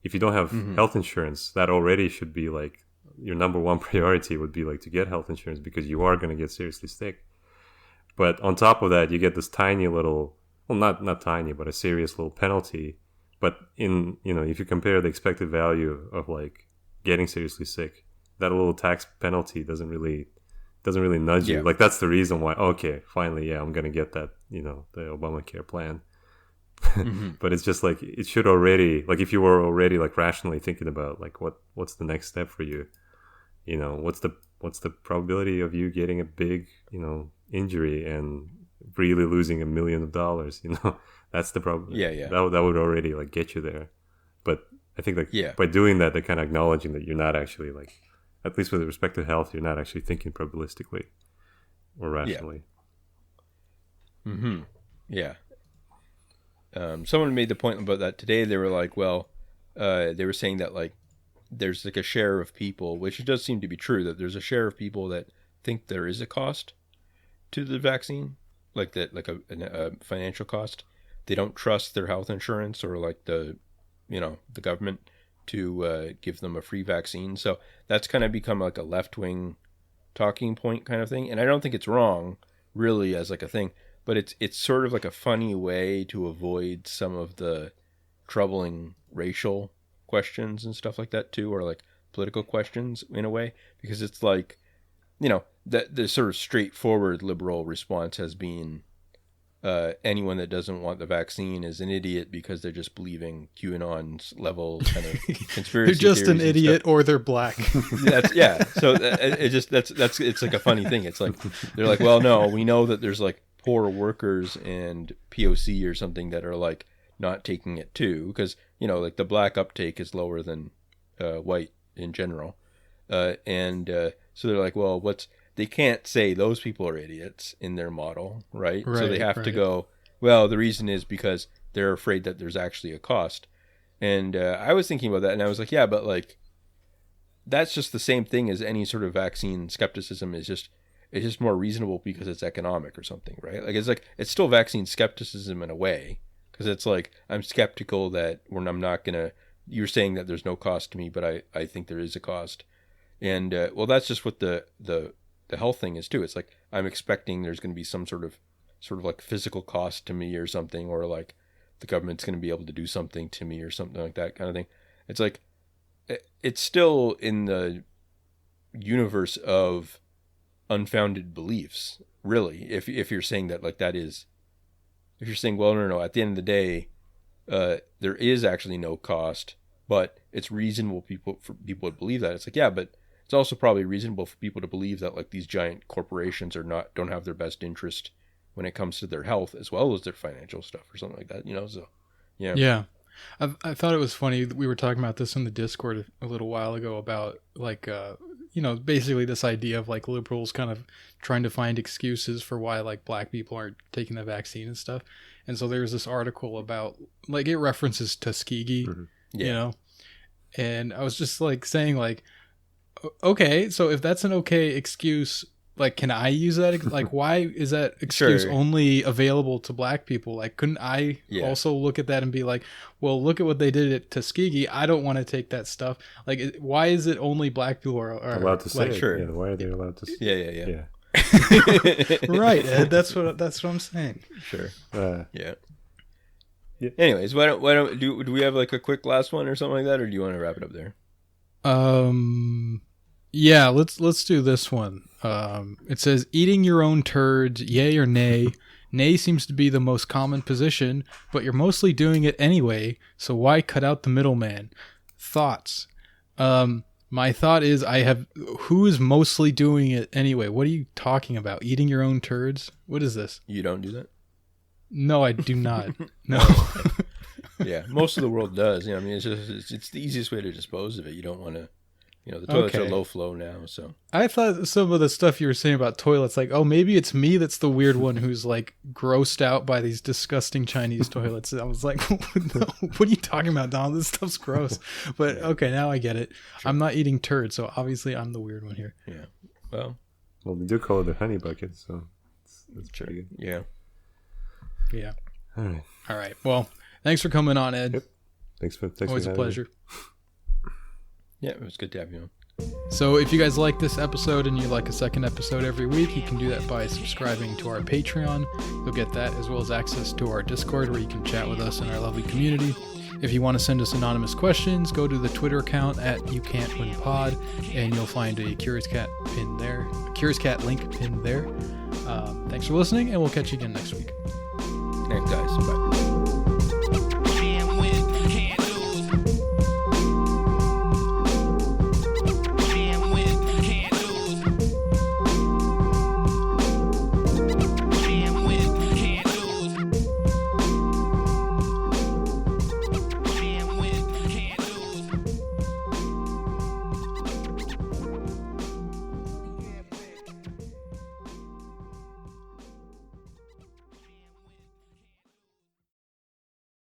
If you don't have health insurance, that already should be like your number one priority would be like to get health insurance because you are going to get seriously sick. But on top of that, you get this tiny little, well, not tiny, but a serious little penalty. But if you compare the expected value of like getting seriously sick, that little tax penalty doesn't really nudge you. Like that's the reason why, okay, finally, I'm going to get that, the Obamacare plan. But it's just like, it should already, like if you were already like rationally thinking about like what's the next step for you, what's the probability of you getting a big, injury and really losing $1 million, that's the problem. That would already like get you there. But I think like by doing that, they're kind of acknowledging that you're not actually like, at least with respect to health, you're not actually thinking probabilistically or rationally. Someone made the point about that today. They were like, well, they were saying that like there's like a share of people, which it does seem to be true, that there's a share of people that think there is a cost to the vaccine, like that, like a financial cost. They don't trust their health insurance or like the government to give them a free vaccine. So that's kind of become like a left-wing talking point kind of thing. And I don't think it's wrong really as like a thing, but it's sort of like a funny way to avoid some of the troubling racial questions and stuff like that too, or like political questions in a way, because it's like, that the sort of straightforward liberal response has been anyone that doesn't want the vaccine is an idiot because they're just believing QAnon's level kind of conspiracy. They're just an idiot, or they're black. So it's like a funny thing. It's like they're like, well, no, we know that there's like poor workers and POC or something that are like not taking it too, because like the black uptake is lower than white in general, and so they're like, well, they can't say those people are idiots in their model, right? So they have to right. go, well, the reason is because they're afraid that there's actually a cost. And I was thinking about that, and I was like, yeah, but like, that's just the same thing as any sort of vaccine skepticism. It's just more reasonable because it's economic or something, right? Like it's still vaccine skepticism in a way, because it's like, I'm skeptical that when I'm not gonna. You're saying that there's no cost to me, but I think there is a cost. And well, that's just what the health thing is too. It's like, I'm expecting there's going to be some sort of like physical cost to me or something, or like the government's going to be able to do something to me or something like that kind of thing. It's like, it's still in the universe of unfounded beliefs, really. If you're saying that, like, that is, if you're saying, well, no, at the end of the day, there is actually no cost, but it's reasonable for people to believe that. It's like, yeah, but it's also probably reasonable for people to believe that, like, these giant corporations don't have their best interest when it comes to their health as well as their financial stuff or something like that, you know? So, yeah. Yeah. I thought it was funny. We were talking about this in the Discord a little while ago about, like, basically this idea of, like, liberals kind of trying to find excuses for why, like, black people aren't taking the vaccine and stuff. And so there's this article about, like, it references Tuskegee, you know? And I was just, like, saying, like, okay, so if that's an okay excuse, like, can I use that? Like, why is that excuse only available to black people? Like, couldn't I also look at that and be like, well, look at what they did at Tuskegee. I don't want to take that stuff. Like, why is it only black people are allowed to say like, it? Sure. Yeah, why are they allowed to say it? Yeah. Right, Ed, that's what I'm saying. Sure. Yeah. Anyways, why don't do we have like a quick last one or something like that, or do you want to wrap it up there? Yeah, let's do this one. It says, eating your own turds, yay or nay. Nay seems to be the most common position, but you're mostly doing it anyway, so why cut out the middleman? Thoughts? My thought is, who is mostly doing it anyway? What are you talking about? Eating your own turds? What is this? You don't do that? No, I do not. No. Yeah, most of the world does. You know, I mean, it's the easiest way to dispose of it. You don't want to, you know, the toilets are low flow now, so. I thought some of the stuff you were saying about toilets, like, oh, maybe it's me that's the weird one who's, like, grossed out by these disgusting Chinese toilets. I was like, no, what are you talking about, Donald? This stuff's gross. But, okay, now I get it. Sure. I'm not eating turds, so obviously I'm the weird one here. Yeah. Well, they do call it a honey bucket, so that's pretty good. Yeah. Yeah. All right. Well, thanks for coming on, Ed. Yep. Thanks always a pleasure. Yeah, it was good to have you on. So if you guys like this episode and you like a second episode every week, you can do that by subscribing to our Patreon. You'll get that as well as access to our Discord where you can chat with us in our lovely community. If you want to send us anonymous questions, go to the Twitter account at YouCan'tWinPod, and you'll find a Curious Cat pin there, a Curious Cat link pin there. Thanks for listening, and we'll catch you again next week. Thanks, guys. Bye.